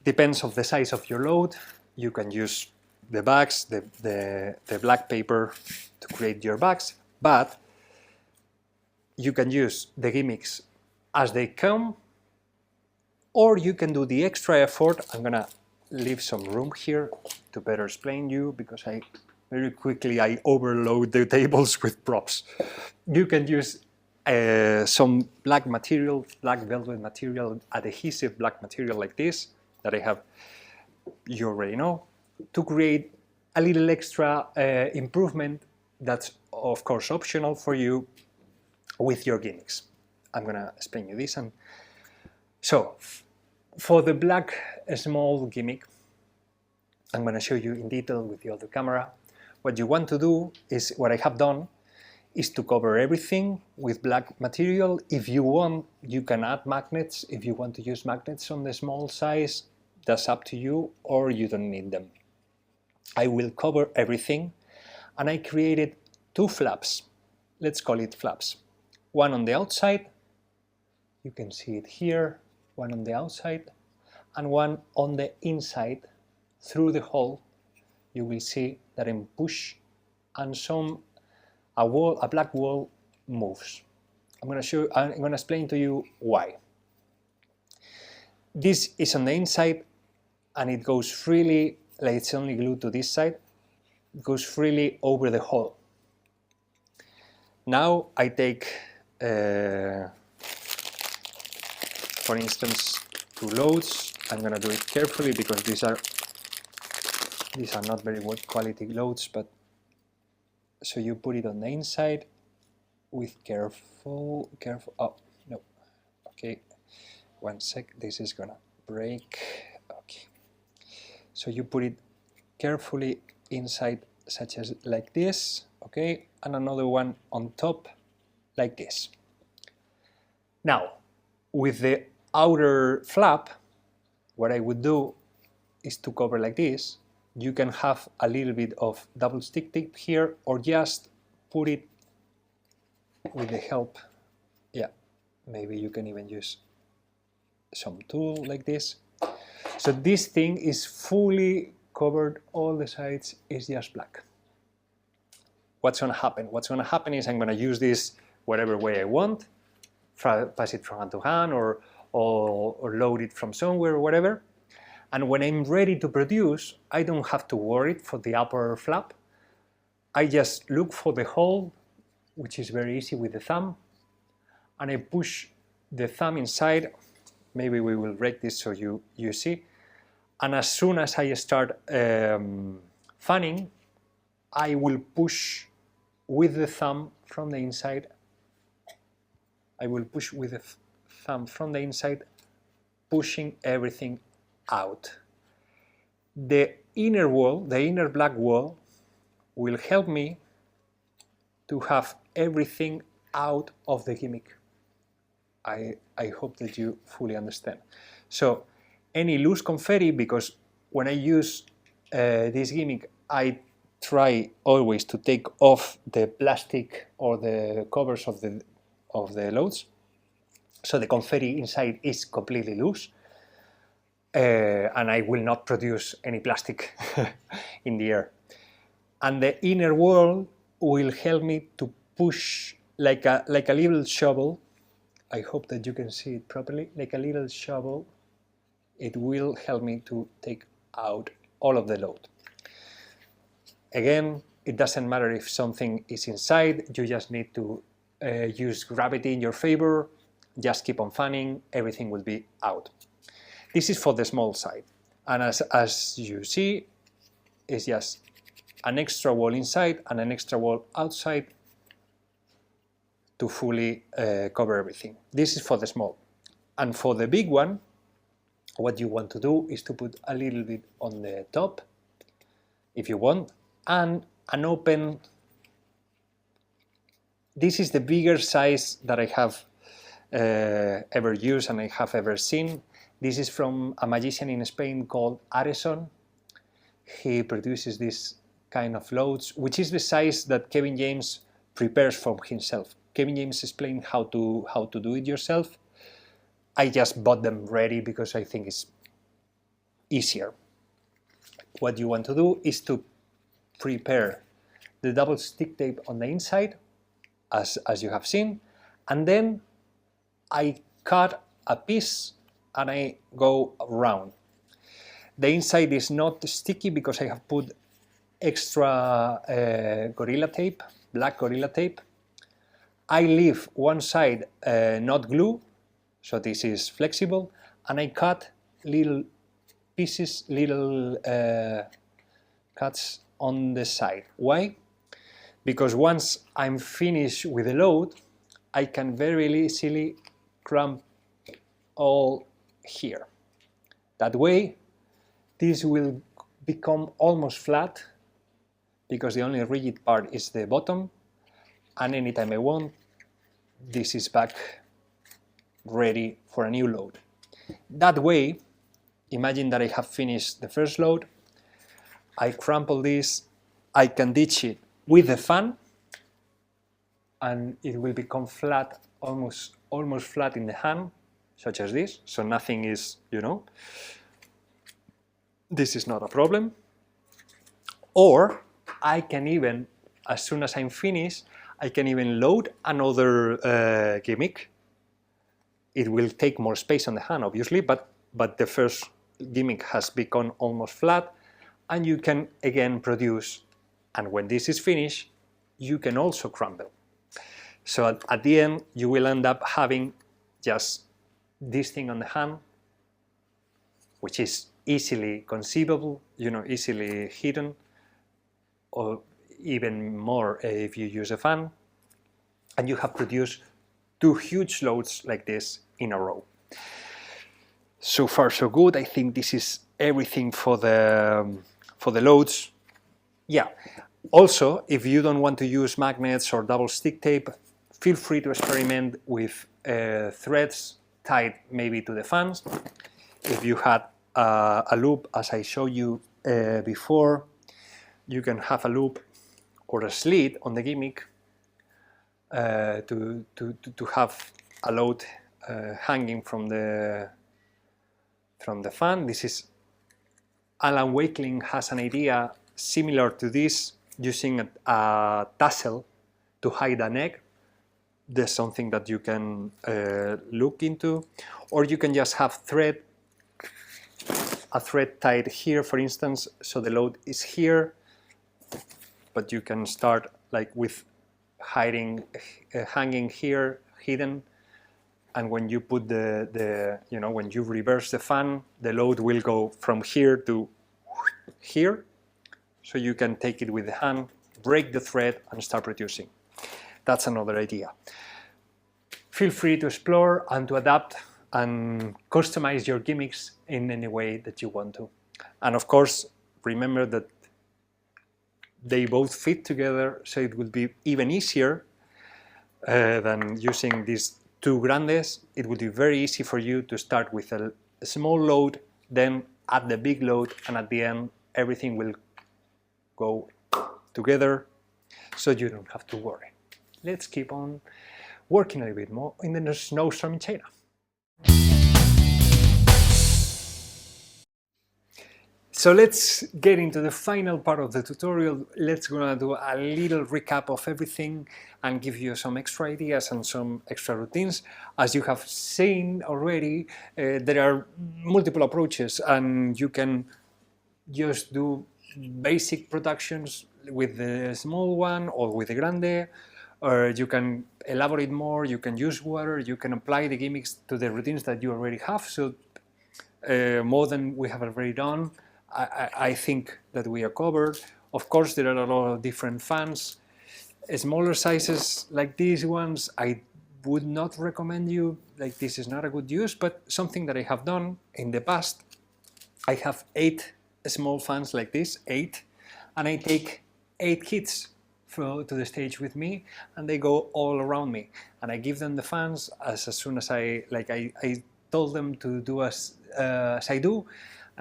depends on the size of your load. You can use the bags, the black paper to create your bags, but you can use the gimmicks as they come, or you can do the extra effort. I'm gonna leave some room here to better explain you, because I overload the tables with props. You can use some black material, black velvet material, adhesive black material like this that I have, you already know, to create a little extra improvement that's of course optional for you with your gimmicks. I'm gonna explain you this. And so for the black small gimmick, I'm gonna show you in detail with the other camera. What you want to do is, what I have done is to cover everything with black material. If you want, you can add magnets. If you want to use magnets on the small size, that's up to you, or you don't need them. I will cover everything, and I created 2 flaps. Let's call it flaps. One on the outside, you can see it here, one on the outside, and one on the inside. Through the hole, you will see that in push and a black wall moves. I'm going to explain to you why. This is on the inside, and it goes freely, like it's only glued to this side, it goes freely over the hole. Now I take, for instance, 2 loads. I'm going to do it carefully because these are not very good quality loads, but so you put it on the inside with careful, oh, no, okay, one sec, this is gonna break, okay. So you put it carefully inside, such as like this, okay, and another one on top like this. Now, with the outer flap, what I would do is to cover like this. You can have a little bit of double stick tape here, or just put it with the help. Yeah, maybe you can even use some tool like this. So this thing is fully covered, all the sides is just black. What's going to happen? What's going to happen is I'm going to use this whatever way I want, pass it from hand to hand, or load it from somewhere or whatever. And when I'm ready to produce, I don't have to worry for the upper flap. I just look for the hole, which is very easy with the thumb, and I push the thumb inside. Maybe we will break this so you see. And as soon as I start fanning, I will push with the thumb from the inside. I will push with the thumb from the inside, pushing everything out. The inner wall, the inner black wall, will help me to have everything out of the gimmick. I hope that you fully understand. So any loose confetti, because when I use this gimmick, I try always to take off the plastic or the covers of the loads, so the confetti inside is completely loose, and I will not produce any plastic in the air. And the inner wall will help me to push like a little shovel. I hope that you can see it properly, like a little shovel. It will help me to take out all of the load. Again, it doesn't matter if something is inside, you just need to use gravity in your favor, just keep on fanning, everything will be out. This is for the small side, and as you see, it's just an extra wall inside and an extra wall outside to fully cover everything. This is for the small. And for the big one, what you want to do is to put a little bit on the top, if you want, and an open. This is the bigger size that I have ever used and I have ever seen. This is from a magician in Spain called Areson. He produces this kind of loads, which is the size that Kevin James prepares for himself. Kevin James explained how to do it yourself. I just bought them ready because I think it's easier. What you want to do is to prepare the double stick tape on the inside, as you have seen, and then I cut a piece and I go around. The inside is not sticky because I have put extra Gorilla tape, black Gorilla tape. I leave one side not glue, so this is flexible, and I cut little pieces, little cuts on the side. Why? Because once I'm finished with the load, I can very easily clamp all here. That way, this will become almost flat, because the only rigid part is the bottom, and anytime I want, this is back ready for a new load. That way, imagine that I have finished the first load, I crumple this, I can ditch it with the fan, and it will become flat, almost flat in the hand, such as this, so nothing is, this is not a problem. Or I can even, as soon as I'm finished, I can even load another gimmick. It will take more space on the hand, obviously, but the first gimmick has become almost flat, and you can again produce, and when this is finished, you can also crumble. So at the end, you will end up having just this thing on the hand, which is easily conceivable, easily hidden, or even more if you use a fan, and you have produced two huge loads like this in a row. So far so good. I think this is everything for the loads. Yeah. Also, if you don't want to use magnets or double stick tape, feel free to experiment with threads tied maybe to the fans. If you had a loop, as I showed you before, you can have a loop or a slit on the gimmick to have a load hanging from the fan. This is Alan Wakeling has an idea similar to this, using a tassel to hide an egg. There's something that you can look into, or you can just have a thread tied here, for instance, so the load is here, but you can start like with hanging here, hidden, and when you put when you reverse the fan, the load will go from here to here, so you can take it with the hand, break the thread, and start producing. That's another idea. Feel free to explore and to adapt and customize your gimmicks in any way that you want to. And of course, remember that they both fit together, so it will be even easier than using these two grandes. It will be very easy for you to start with a small load, then add the big load, and at the end everything will go together, so you don't have to worry. Let's keep on working a little bit more in the SnowStorm in China. So let's get into the final part of the tutorial. Let's gonna do a little recap of everything and give you some extra ideas and some extra routines. As you have seen already, there are multiple approaches, and you can just do basic productions with the small one or with the grande, or you can elaborate more, you can use water, you can apply the gimmicks to the routines that you already have. So more than we have already done. I think that we are covered. Of course, there are a lot of different fans. Smaller sizes like these ones, I would not recommend you. Like, this is not a good use, but something that I have done in the past. I have 8 small fans like this, 8, and I take 8 kids to the stage with me, and they go all around me, and I give them the fans as soon as I told them to do as I do.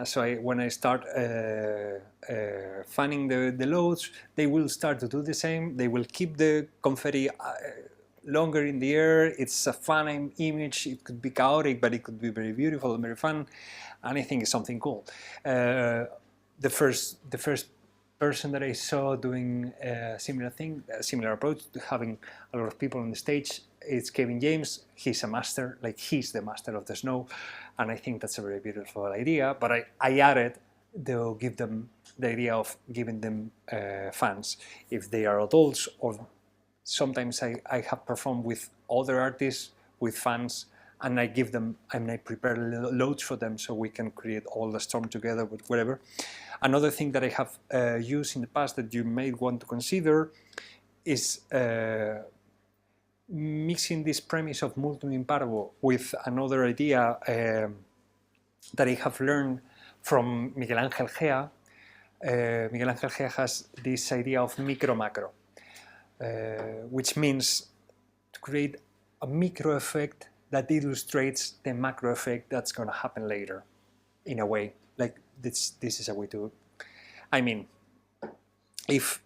So when I start fanning the loads, they will start to do the same. They will keep the confetti longer in the air. It's a fun image. It could be chaotic, but it could be very beautiful and very fun. And I think it's something cool. The first person that I saw doing a similar thing, a similar approach to having a lot of people on the stage, it's Kevin James. He's a master, like he's the master of the snow, and I think that's a very beautiful idea. But I added to give them the idea of giving them fans if they are adults, or sometimes I have performed with other artists with fans, and I give them, and I prepare loads for them so we can create all the storm together with whatever. Another thing that I have used in the past that you may want to consider is mixing this premise of multum in parvo with another idea that I have learned from Miguel Ángel Gea. Miguel Ángel Gea has this idea of micro-macro, which means to create a micro effect that illustrates the macro effect that's going to happen later, in a way. Like this is a way to, I mean, if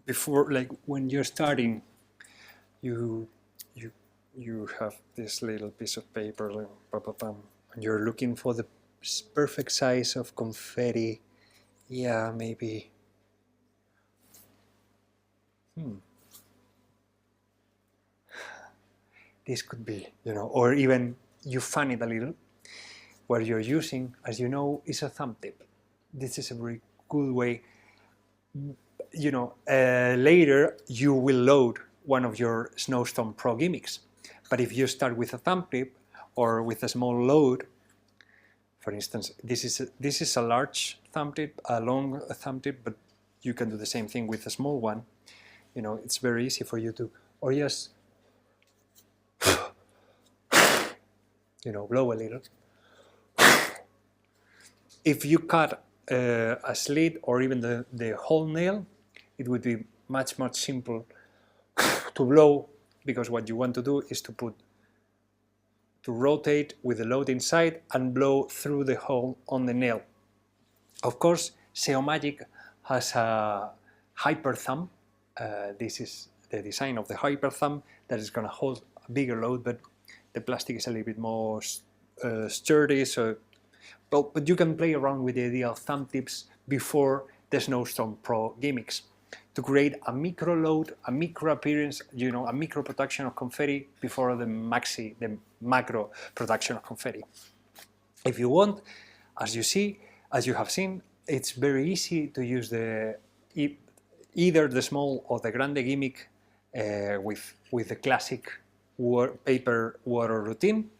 before, like when you're starting, you have this little piece of paper, like, and you're looking for the perfect size of confetti. Yeah, maybe. This could be, or even you fan it a little. What you're using, as you know, is a thumb tip. This is a very good way. Later you will load one of your SnowStorm Pro gimmicks. But if you start with a thumb tip or with a small load, for instance, this is a large thumb tip, a long thumb tip, but you can do the same thing with a small one. It's very easy for you to, or just, blow a little. If you cut a slit or even the whole nail, it would be much, much simpler to blow because what you want to do is to rotate with the load inside and blow through the hole on the nail. Of course, SEO Magic has a hyper thumb. This is the design of the hyper thumb that is going to hold a bigger load, but the plastic is a little bit more sturdy. So, but you can play around with the idea of thumb tips before the SnowStorm Pro gimmicks to create a micro load, a micro appearance, a micro production of confetti before the macro production of confetti. If you want, as you have seen, it's very easy to use either the small or the grande gimmick with the classic paper water routine.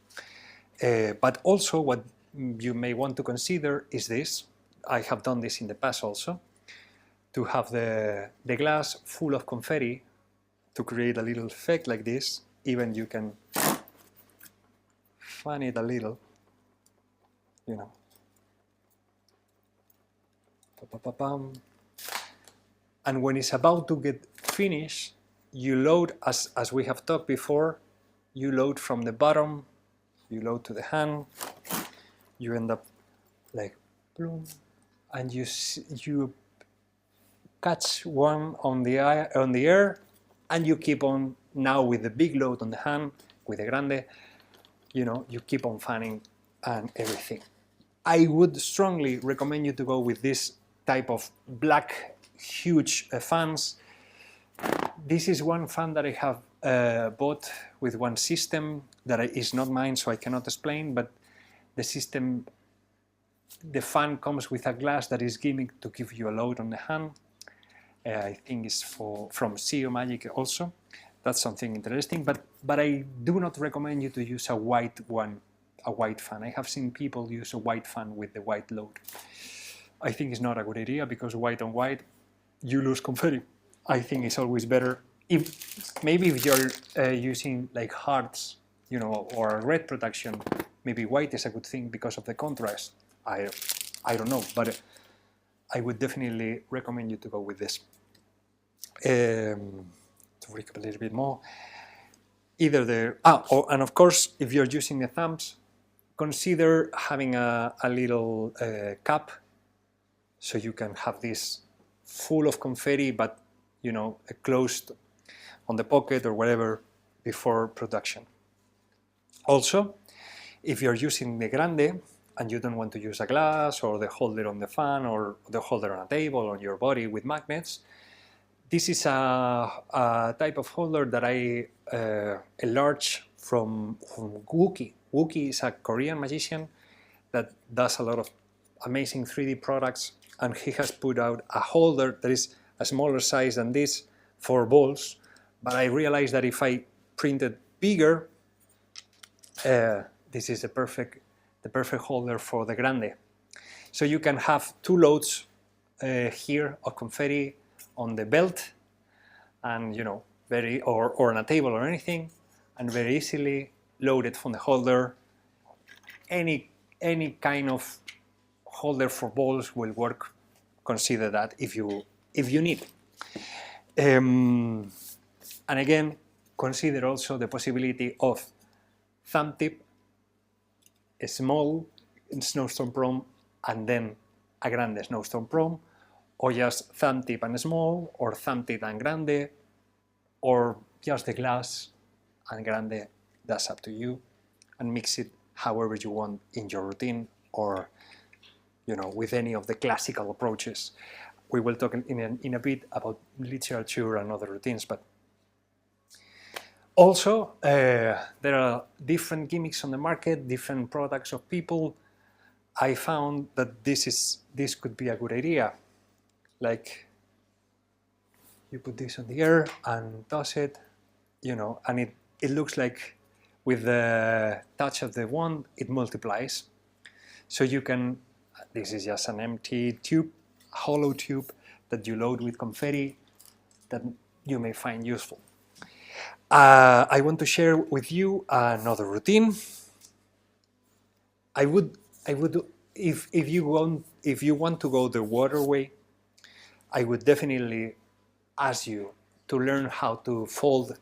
But also what you may want to consider is this. I have done this in the past also, to have the glass full of confetti to create a little effect like this. Even you can fan it a little, And when it's about to get finished, you load, as we have talked before, you load from the bottom, you load to the hand, you end up like boom, and you catch one on the air, and you keep on, now with the big load on the hand, with the grande, you keep on fanning and everything. I would strongly recommend you to go with this type of black, huge fans. This is one fan that I have bought with one system that is not mine, so I cannot explain, but the system, the fan comes with a glass that is gimmicked to give you a load on the hand. I think it's from SEO Magic also. That's something interesting, but I do not recommend you to use a white one, a white fan. I have seen people use a white fan with the white load. I think it's not a good idea, because white on white, you lose confetti. I think it's always better if you're using like hearts, or a red production. Maybe white is a good thing because of the contrast. I don't know, but I would definitely recommend you to go with this. To recap a little bit more, and of course, if you're using the thumbs, consider having a little cup, so you can have this full of confetti, but closed on the pocket or whatever before production. Also, if you're using the grande and you don't want to use a glass or the holder on the fan or the holder on a table or on your body with magnets, this is a type of holder that I enlarged from Wookie. Wookie is a Korean magician that does a lot of amazing 3D products, and he has put out a holder that is a smaller size than this for balls, but I realized that if I printed bigger, this is the perfect holder for the grande. So you can have two loads here of confetti on the belt, and or on a table or anything, and very easily load it from the holder. Any kind of holder for balls will work. Consider that if you need. And again, consider also the possibility of thumb tip, a small SnowStorm Pro, and then a grande SnowStorm Pro, or just thumb tip and small, or thumb tip and grande, or just the glass and grande. That's up to you, and mix it however you want in your routine, or with any of the classical approaches. We will talk in a bit about literature and other routines, but also there are different gimmicks on the market, different products of people. I found that this could be a good idea. Like, you put this on the air and toss it, and it looks like with the touch of the wand, it multiplies. So you can, this is just an empty tube, hollow tube that you load with confetti that you may find useful. I want to share with you another routine. I would, if you want to go the water way, I would definitely ask you to learn how to fold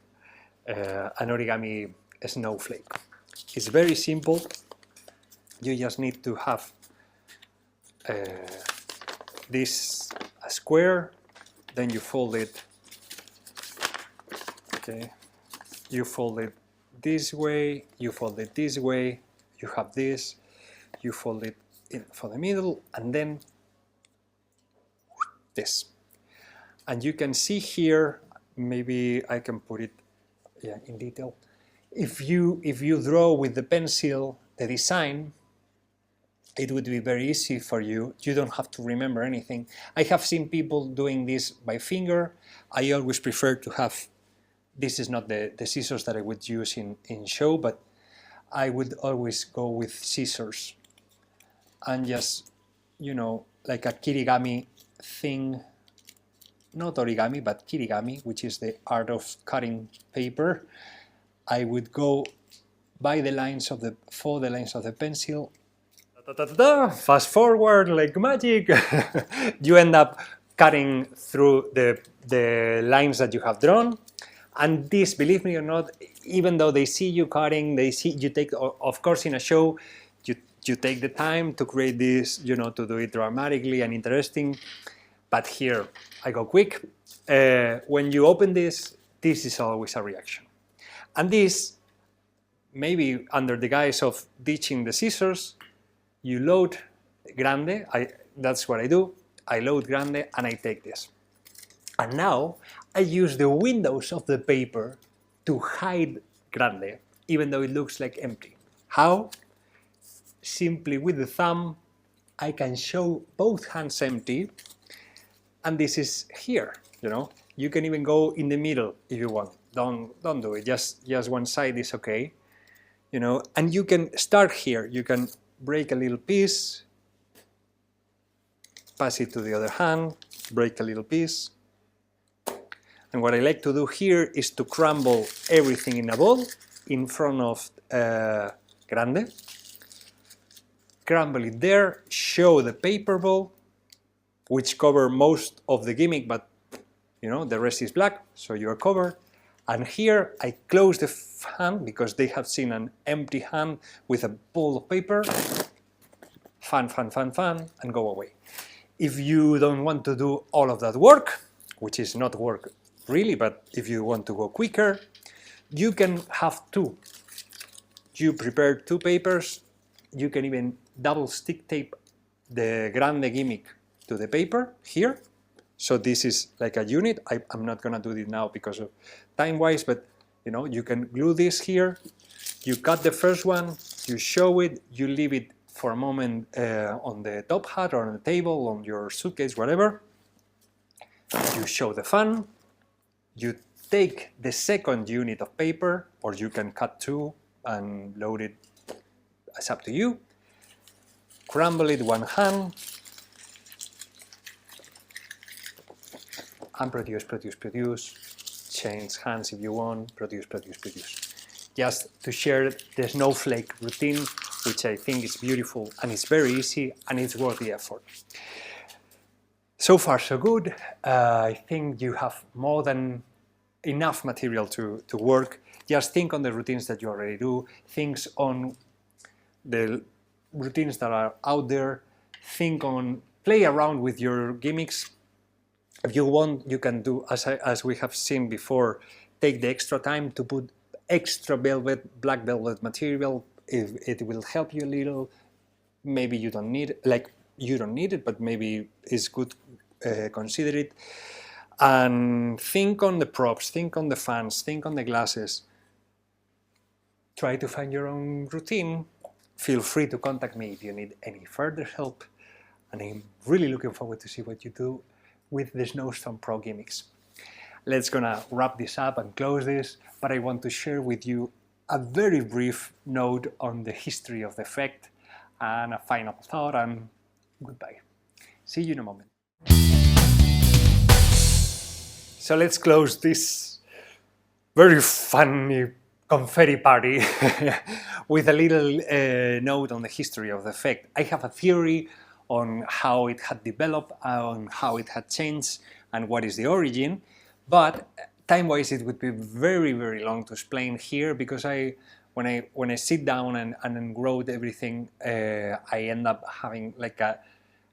an origami snowflake. It's very simple. You just need to have this a square, then you fold it. Okay, you fold it this way, you fold it this way, you have this, you fold it in for the middle, and then this. And you can see here, maybe I can put it in detail. If you draw with the pencil the design, it would be very easy for you. You don't have to remember anything. I have seen people doing this by finger. I always prefer to have, this is not the scissors that I would use in show, but I would always go with scissors and just, you know, like a kirigami thing, not origami, but kirigami, which is the art of cutting paper. I would go by the lines of for the lines of the pencil. Fast forward like magic. You end up cutting through the lines that you have drawn. And this, believe me or not, even though they see you cutting, they see you take, of course, in a show, you take the time to create this, you know, to do it dramatically and interesting. But here, I go quick. When you open this is always a reaction. And this, maybe under the guise of ditching the scissors, you load grande. That's what I do. I load grande and I take this. And now I use the windows of the paper to hide grande, even though it looks like empty. How? Simply with the thumb, I can show both hands empty, and this is here, you know. You can even go in the middle if you want. Don't do it. Just one side is okay, you know. And you can start here. You can break a little piece, pass it to the other hand, break a little piece. And what I like to do here is to crumble everything in a bowl in front of grande. Crumble it there, show the paper bowl, which cover most of the gimmick, but you know, the rest is black, so you are covered. And here I close the hand because they have seen an empty hand with a ball of paper. Fun, fun, fun, fun, and go away. If you don't want to do all of that work, which is not work really, but if you want to go quicker, you can have two. You prepare two papers. You can even double stick tape the grande gimmick to the paper here. So this is like a unit. I'm not gonna do it now because of time-wise, but you know, you can glue this here. You cut the first one, you show it, you leave it for a moment on the top hat or on the table, on your suitcase, whatever. You show the fun. You take the second unit of paper, or you can cut two and load it. It's up to you. Crumble it one hand. And produce, produce, produce. Change hands if you want. Produce, produce, produce. Just to share the snowflake routine, which I think is beautiful and it's very easy and it's worth the effort. So far so good. I think you have more than enough material to work. Just think on the routines that you already do. Think on the routines that are out there. Think on, play around with your gimmicks. If you want, you can do, as we have seen before, take the extra time to put extra velvet, black velvet material. If it will help you a little, maybe you don't need it, like you don't need it, but maybe it's good, consider it. And think on the props, think on the fans, think on the glasses. Try to find your own routine. Feel free to contact me if you need any further help. And I'm really looking forward to see what you do with the SnowStorm Pro gimmicks. Let's gonna wrap this up and close this, but I want to share with you a very brief note on the history of the effect and a final thought, and goodbye. See you in a moment. So let's close this very funny confetti party with a little note on the history of the effect. I have a theory on how it had developed, on how it had changed, and what is the origin. But time-wise, it would be very, very long to explain here, because when I sit down and wrote everything, I end up having like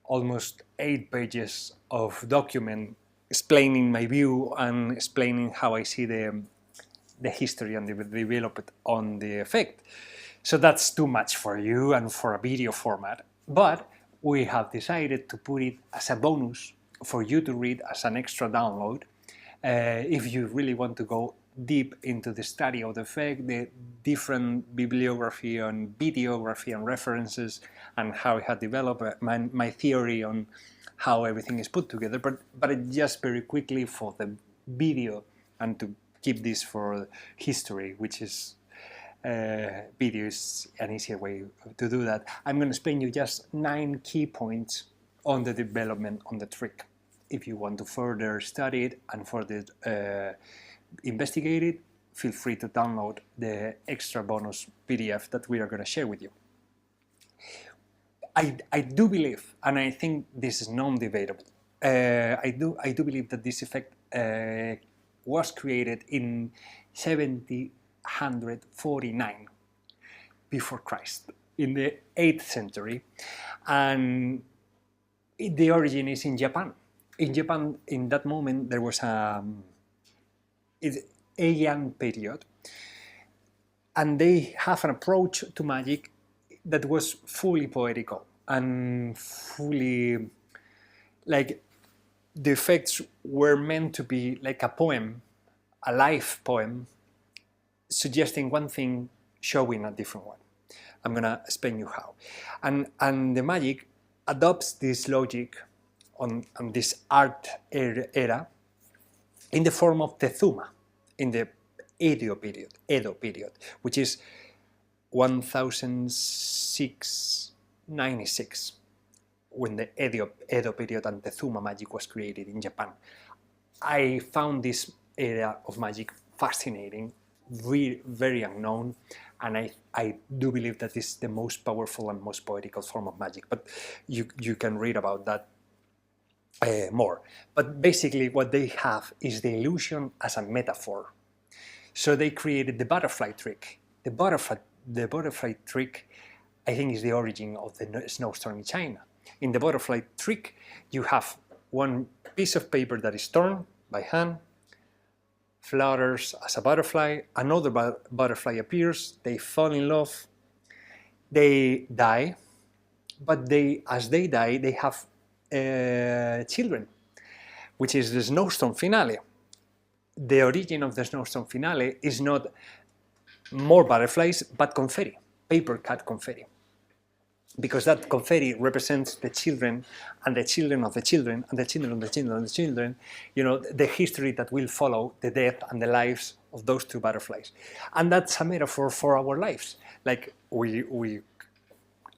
almost 8 pages of document explaining my view and explaining how I see the history and the development on the effect. So that's too much for you and for a video format. But we have decided to put it as a bonus for you to read as an extra download. If you really want to go deep into the study of the effect, the different bibliography and videography and references, and how it had developed, my theory on how everything is put together, but just very quickly for the video, and to keep this for history, which is video is an easier way to do that. I'm going to explain you just 9 key points on the development on the trick. If you want to further study it and further investigate it, feel free to download the extra bonus PDF that we are going to share with you. I do believe, and I think this is non-debatable, I do believe that this effect was created in 749 before Christ, in the 8th century, and the origin is in Japan. In Japan, in that moment, there was a Heian period, and they have an approach to magic that was fully poetical and fully, like, the effects were meant to be like a poem, a live poem, suggesting one thing, showing a different one. I'm gonna explain you how. And the magic adopts this logic on this art era in the form of Tezuma, in the Edo period, which is 1696, when the Edo period and Tezuma magic was created in Japan. I found this area of magic fascinating, very unknown, and I do believe that this is the most powerful and most poetical form of magic, but you can read about that more. But basically what they have is the illusion as a metaphor. So they created the butterfly trick. The butterfly trick, I think, is the origin of the snowstorm in China. In the butterfly trick, you have one piece of paper that is torn by hand, flutters as a butterfly, another butterfly appears, they fall in love, they die, but as they die, they have children, which is the snowstorm finale. The origin of the snowstorm finale is not more butterflies, but confetti, paper cut confetti. Because that confetti represents the children and the children of the children and the children of the children of the children, you know, the history that will follow the death and the lives of those two butterflies. And that's a metaphor for our lives. Like we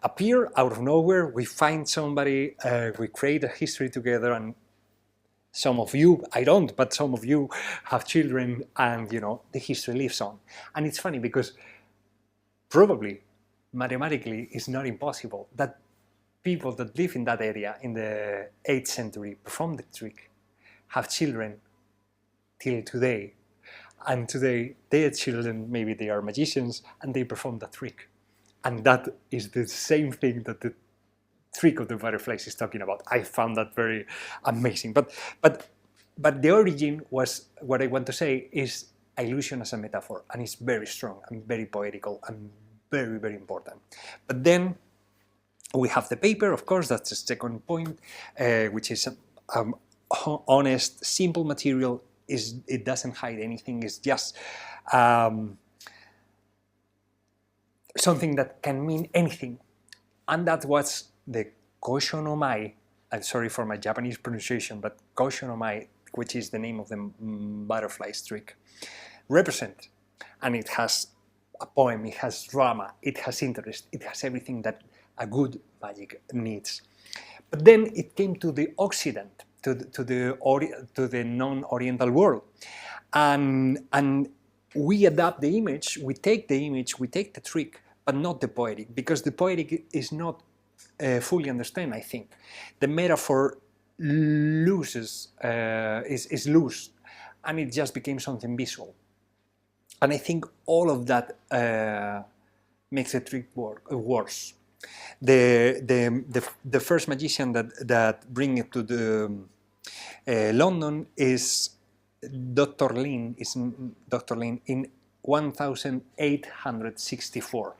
appear out of nowhere, we find somebody, we create a history together, and some of you, I don't, but some of you have children, and you know, the history lives on. And it's funny because probably mathematically it's not impossible that people that live in that area in the 8th century perform the trick, have children till today, and today their children, maybe they are magicians, and they perform the trick. And that is the same thing that the trick of the butterflies is talking about. I found that very amazing. But the origin was, what I want to say is illusion as a metaphor, and it's very strong and very poetical and very, very important. But then we have the paper, of course, that's the second point, which is honest, simple material. It doesn't hide anything, it's just something that can mean anything. And that was the Kosho no Mai, I'm sorry for my Japanese pronunciation, but Kosho no Mai, which is the name of the butterfly trick, represent. And it has a poem, it has drama, it has interest, it has everything that a good magic needs. But then it came to the Occident, to the non-Oriental world, and we adapt the image, we take the trick, but not the poetic, because the poetic is not fully understood, I think. The metaphor is loose, and it just became something visual. And I think all of that makes the trick worse. The first magician that bring it to the London is Dr. Lin in 1864,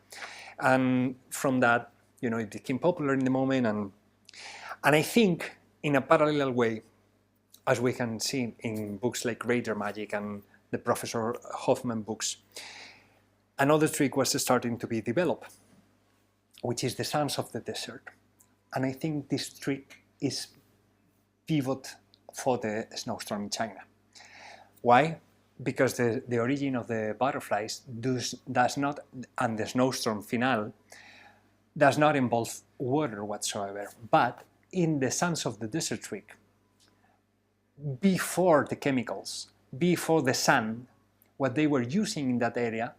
and from that, you know, it became popular in the moment, and I think in a parallel way, as we can see in books like Radar Magic and the Professor Hoffman books, another trick was starting to be developed, which is the Sons of the Desert. And I think this trick is pivot for the SnowStorm in China. Why? Because the origin of the butterflies does not, and the SnowStorm finale, does not involve water whatsoever. But in the Sons of the Desert trick, before the chemicals, before the sun, what they were using in that area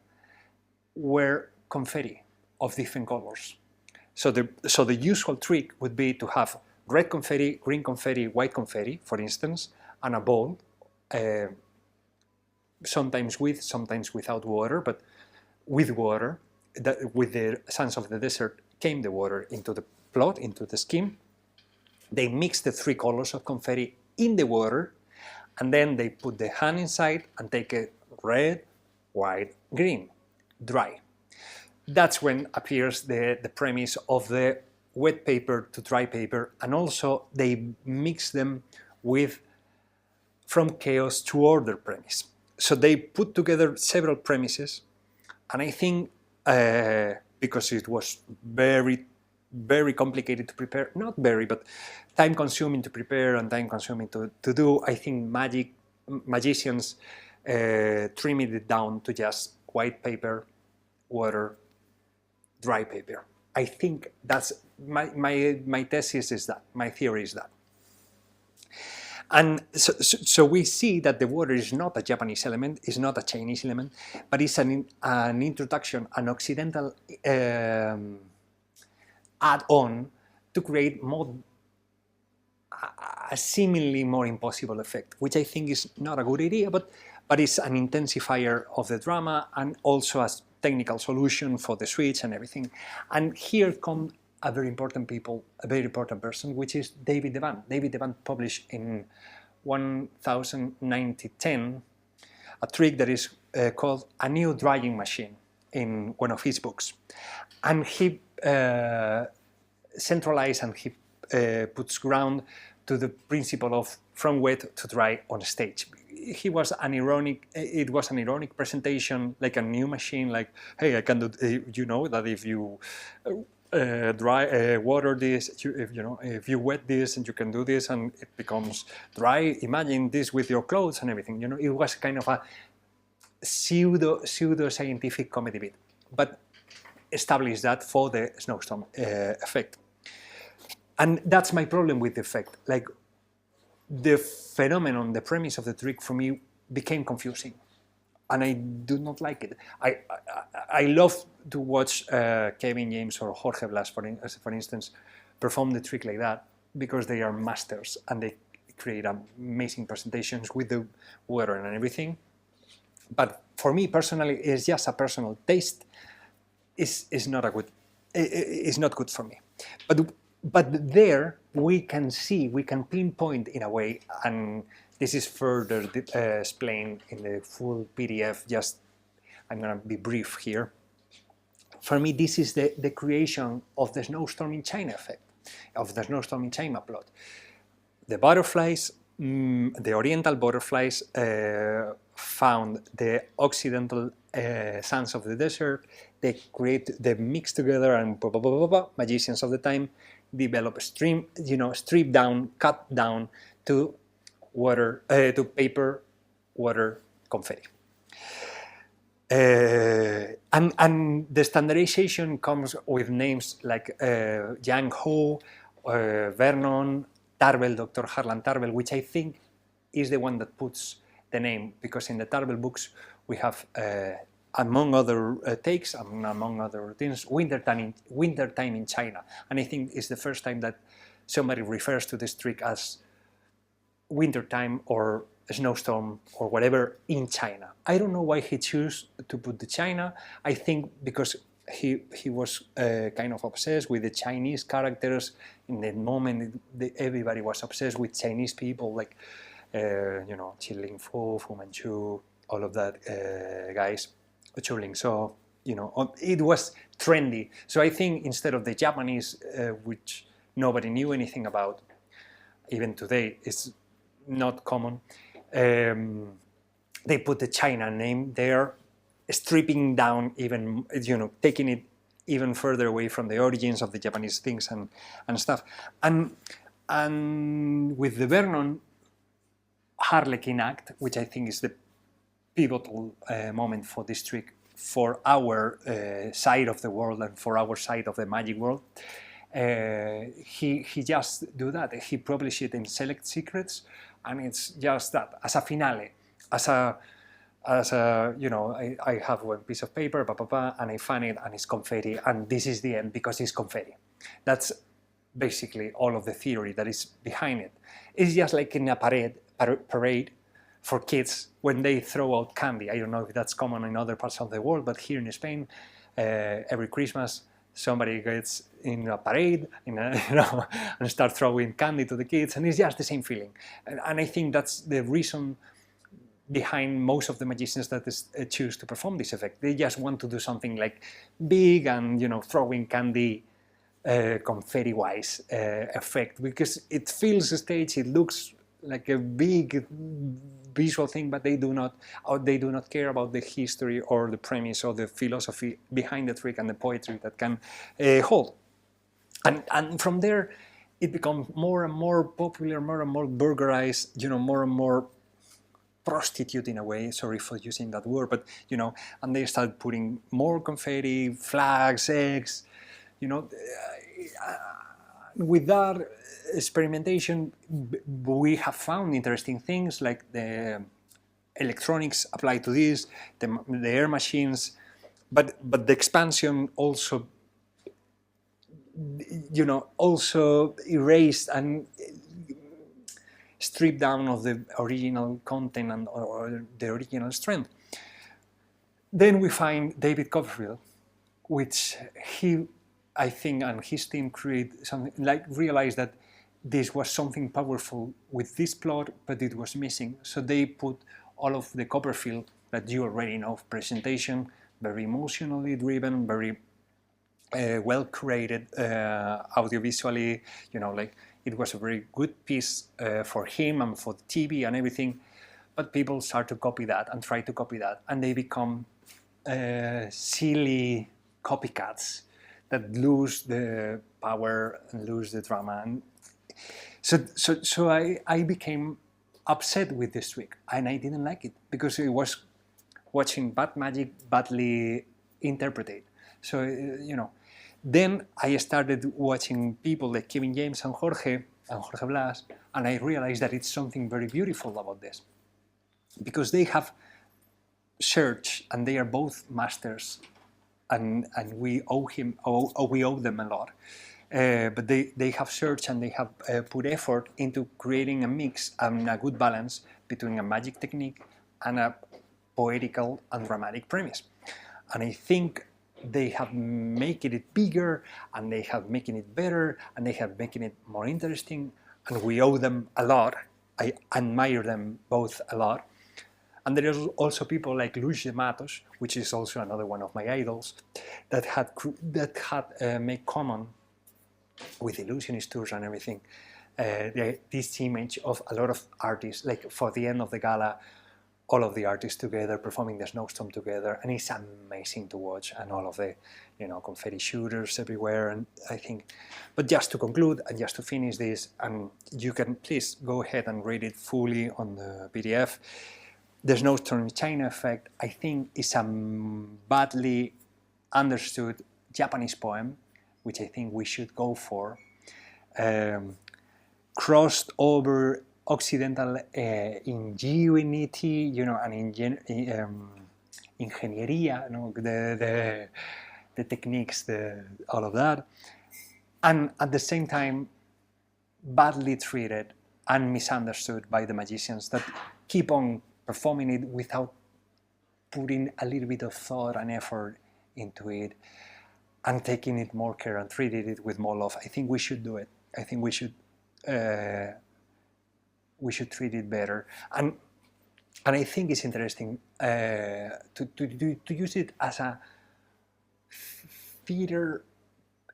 were confetti of different colors. So the usual trick would be to have red confetti, green confetti, white confetti, for instance, and a bowl, sometimes with, sometimes without water, but with water. With the Sons of the Desert came the water into the plot, into the scheme. They mix the three colors of confetti in the water, and then they put the hand inside and take it red, white, green, dry. That's when appears the premise of the wet paper to dry paper, and also they mix them with from chaos to order premise. So they put together several premises, and I think because it was very, very complicated to prepare, not very, but time consuming to prepare and time consuming to do, I think magicians trimmed it down to just white paper, water, dry paper. I think that's my thesis is that, my theory is that. And so we see that the water is not a Japanese element, is not a Chinese element, but it's an introduction, an Occidental add-on to create a seemingly more impossible effect, which I think is not a good idea, but it's an intensifier of the drama and also a technical solution for the switch and everything. And here comes a very important person, which is David Devant. David Devant published in 1910 a trick that is called a new drying machine in one of his books. And he centralized and he puts ground to the principle of from wet to dry on stage. It was an ironic presentation, like a new machine, like, hey, I can do, you know, that if you water this, if you wet this and you can do this and it becomes dry, imagine this with your clothes and everything, you know, it was kind of a pseudo scientific comedy bit, but established that for the SnowStorm effect. And that's my problem with the effect. Like, the phenomenon, the premise of the trick for me became confusing, and I do not like it. I love to watch Kevin James or Jorge Blas, for instance, perform the trick like that, because they are masters and they create amazing presentations with the water and everything. But for me personally, it's just a personal taste. Is not a good. It's not good for me. But there we can see, we can pinpoint in a way, and this is further explained in the full PDF. Just, I'm going to be brief here. For me, this is the creation of the SnowStorm in China effect, of the SnowStorm in China plot. The butterflies, the Oriental butterflies found the Occidental Sons of the Desert. They mix together, and magicians of the time develop strip down, cut down to water, to paper, water, confetti. And the standardization comes with names like Yang Ho, Vernon, Tarbell, Dr. Harlan Tarbell, which I think is the one that puts the name, because in the Tarbell books we have, among other takes, among other routines, wintertime in China. And I think it's the first time that somebody refers to this trick as wintertime or SnowStorm or whatever in China. I don't know why he chose to put the China. I think because he was kind of obsessed with the Chinese characters. In the moment, everybody was obsessed with Chinese people, like you know, Qin Ling Fu, Fu Manchu, all of that guys, Chu Ling So. You know, it was trendy. So I think instead of the Japanese, which nobody knew anything about, even today it's not common, they put the China name there, stripping down even, you know, taking it even further away from the origins of the Japanese things and stuff. And with the Vernon Harlequin Act, which I think is the pivotal moment for this trick, for our side of the world and for our side of the magic world, he just do that. He published it in Select Secrets, and it's just that as a finale, as a you know, I have one piece of paper, and I find it, and it's confetti, and this is the end because it's confetti. That's basically all of the theory that is behind it. It's just like in a parade for kids when they throw out candy. I don't know if that's common in other parts of the world, but here in Spain, every Christmas somebody gets in a parade, you know, and start throwing candy to the kids, and it's just the same feeling. And I think that's the reason behind most of the magicians that choose to perform this effect. They just want to do something like big and, you know, throwing candy confetti-wise effect, because it fills the stage, it looks like a big visual thing, but they do not care about the history or the premise or the philosophy behind the trick and the poetry that can hold. And from there, it becomes more and more popular, more and more burgerized, you know, more and more prostitute in a way. Sorry for using that word, but you know, and they start putting more confetti, flags, eggs, you know. With that experimentation, we have found interesting things like the electronics applied to this, the air machines, but the expansion also, you know, also erased and stripped down of the original content and or the original strength. Then we find David Copperfield, which he, I think, and his team create something like realize that this was something powerful with this plot, but it was missing. So they put all of the Copperfield that you already know, presentation, very emotionally driven, very well created, audiovisually, you know, like it was a very good piece for him and for the TV and everything. But people start to copy that and try to copy that, and they become silly copycats that lose the power and lose the drama. And so I became upset with this trick, and I didn't like it because it was watching bad magic badly interpreted. So you know, then I started watching people like Kevin James and Jorge Blas, and I realized that it's something very beautiful about this, because they have searched, and they are both masters, and we owe them a lot. But they have searched and they have put effort into creating a mix and a good balance between a magic technique and a poetical and dramatic premise. And I think they have making it bigger, and they have making it better, and they have making it more interesting, and we owe them a lot. I admire them both a lot. And there is also people like Luis de Matos, which is also another one of my idols, that had made common with illusionist tours and everything, this image of a lot of artists, like for the end of the gala, all of the artists together performing the SnowStorm together, and it's amazing to watch, and all of the, you know, confetti shooters everywhere. And I think, but just to conclude and just to finish this, and you can please go ahead and read it fully on the PDF. The SnowStorm China effect, I think, is a badly understood Japanese poem, which I think we should go for. Crossed over Occidental ingenuity, you know, and ingeniería, you know, the techniques, all of that, and at the same time badly treated and misunderstood by the magicians that keep on performing it without putting a little bit of thought and effort into it and taking it more care and treating it with more love. I think we should do it. I think we should treat it better. And I think it's interesting to use it as a theater,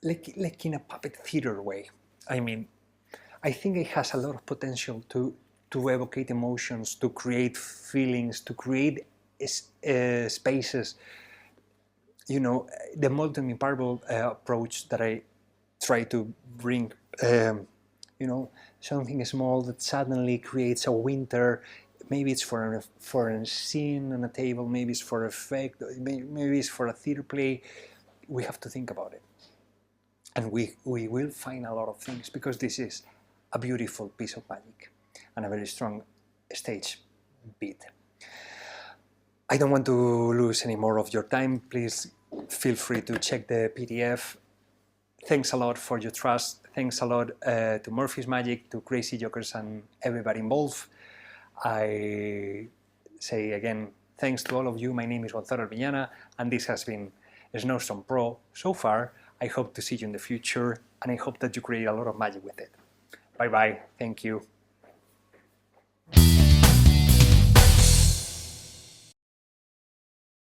like in a puppet theater way. I mean, I think it has a lot of potential to evocate emotions, to create feelings, to create spaces. You know, the multi-parable approach that I try to bring, you know, something small that suddenly creates a winter. Maybe it's for a scene on a table, maybe it's for effect, maybe it's for a theater play. We have to think about it. And we will find a lot of things, because this is a beautiful piece of magic and a very strong stage beat. I don't want to lose any more of your time. Please feel free to check the PDF. Thanks a lot for your trust. Thanks a lot to Murphy's Magic, to Crazy Jokers and everybody involved. I say again, thanks to all of you. My name is Gonzalo Abiñana, and this has been SnowStorm Pro so far. I hope to see you in the future, and I hope that you create a lot of magic with it. Bye bye. Thank you.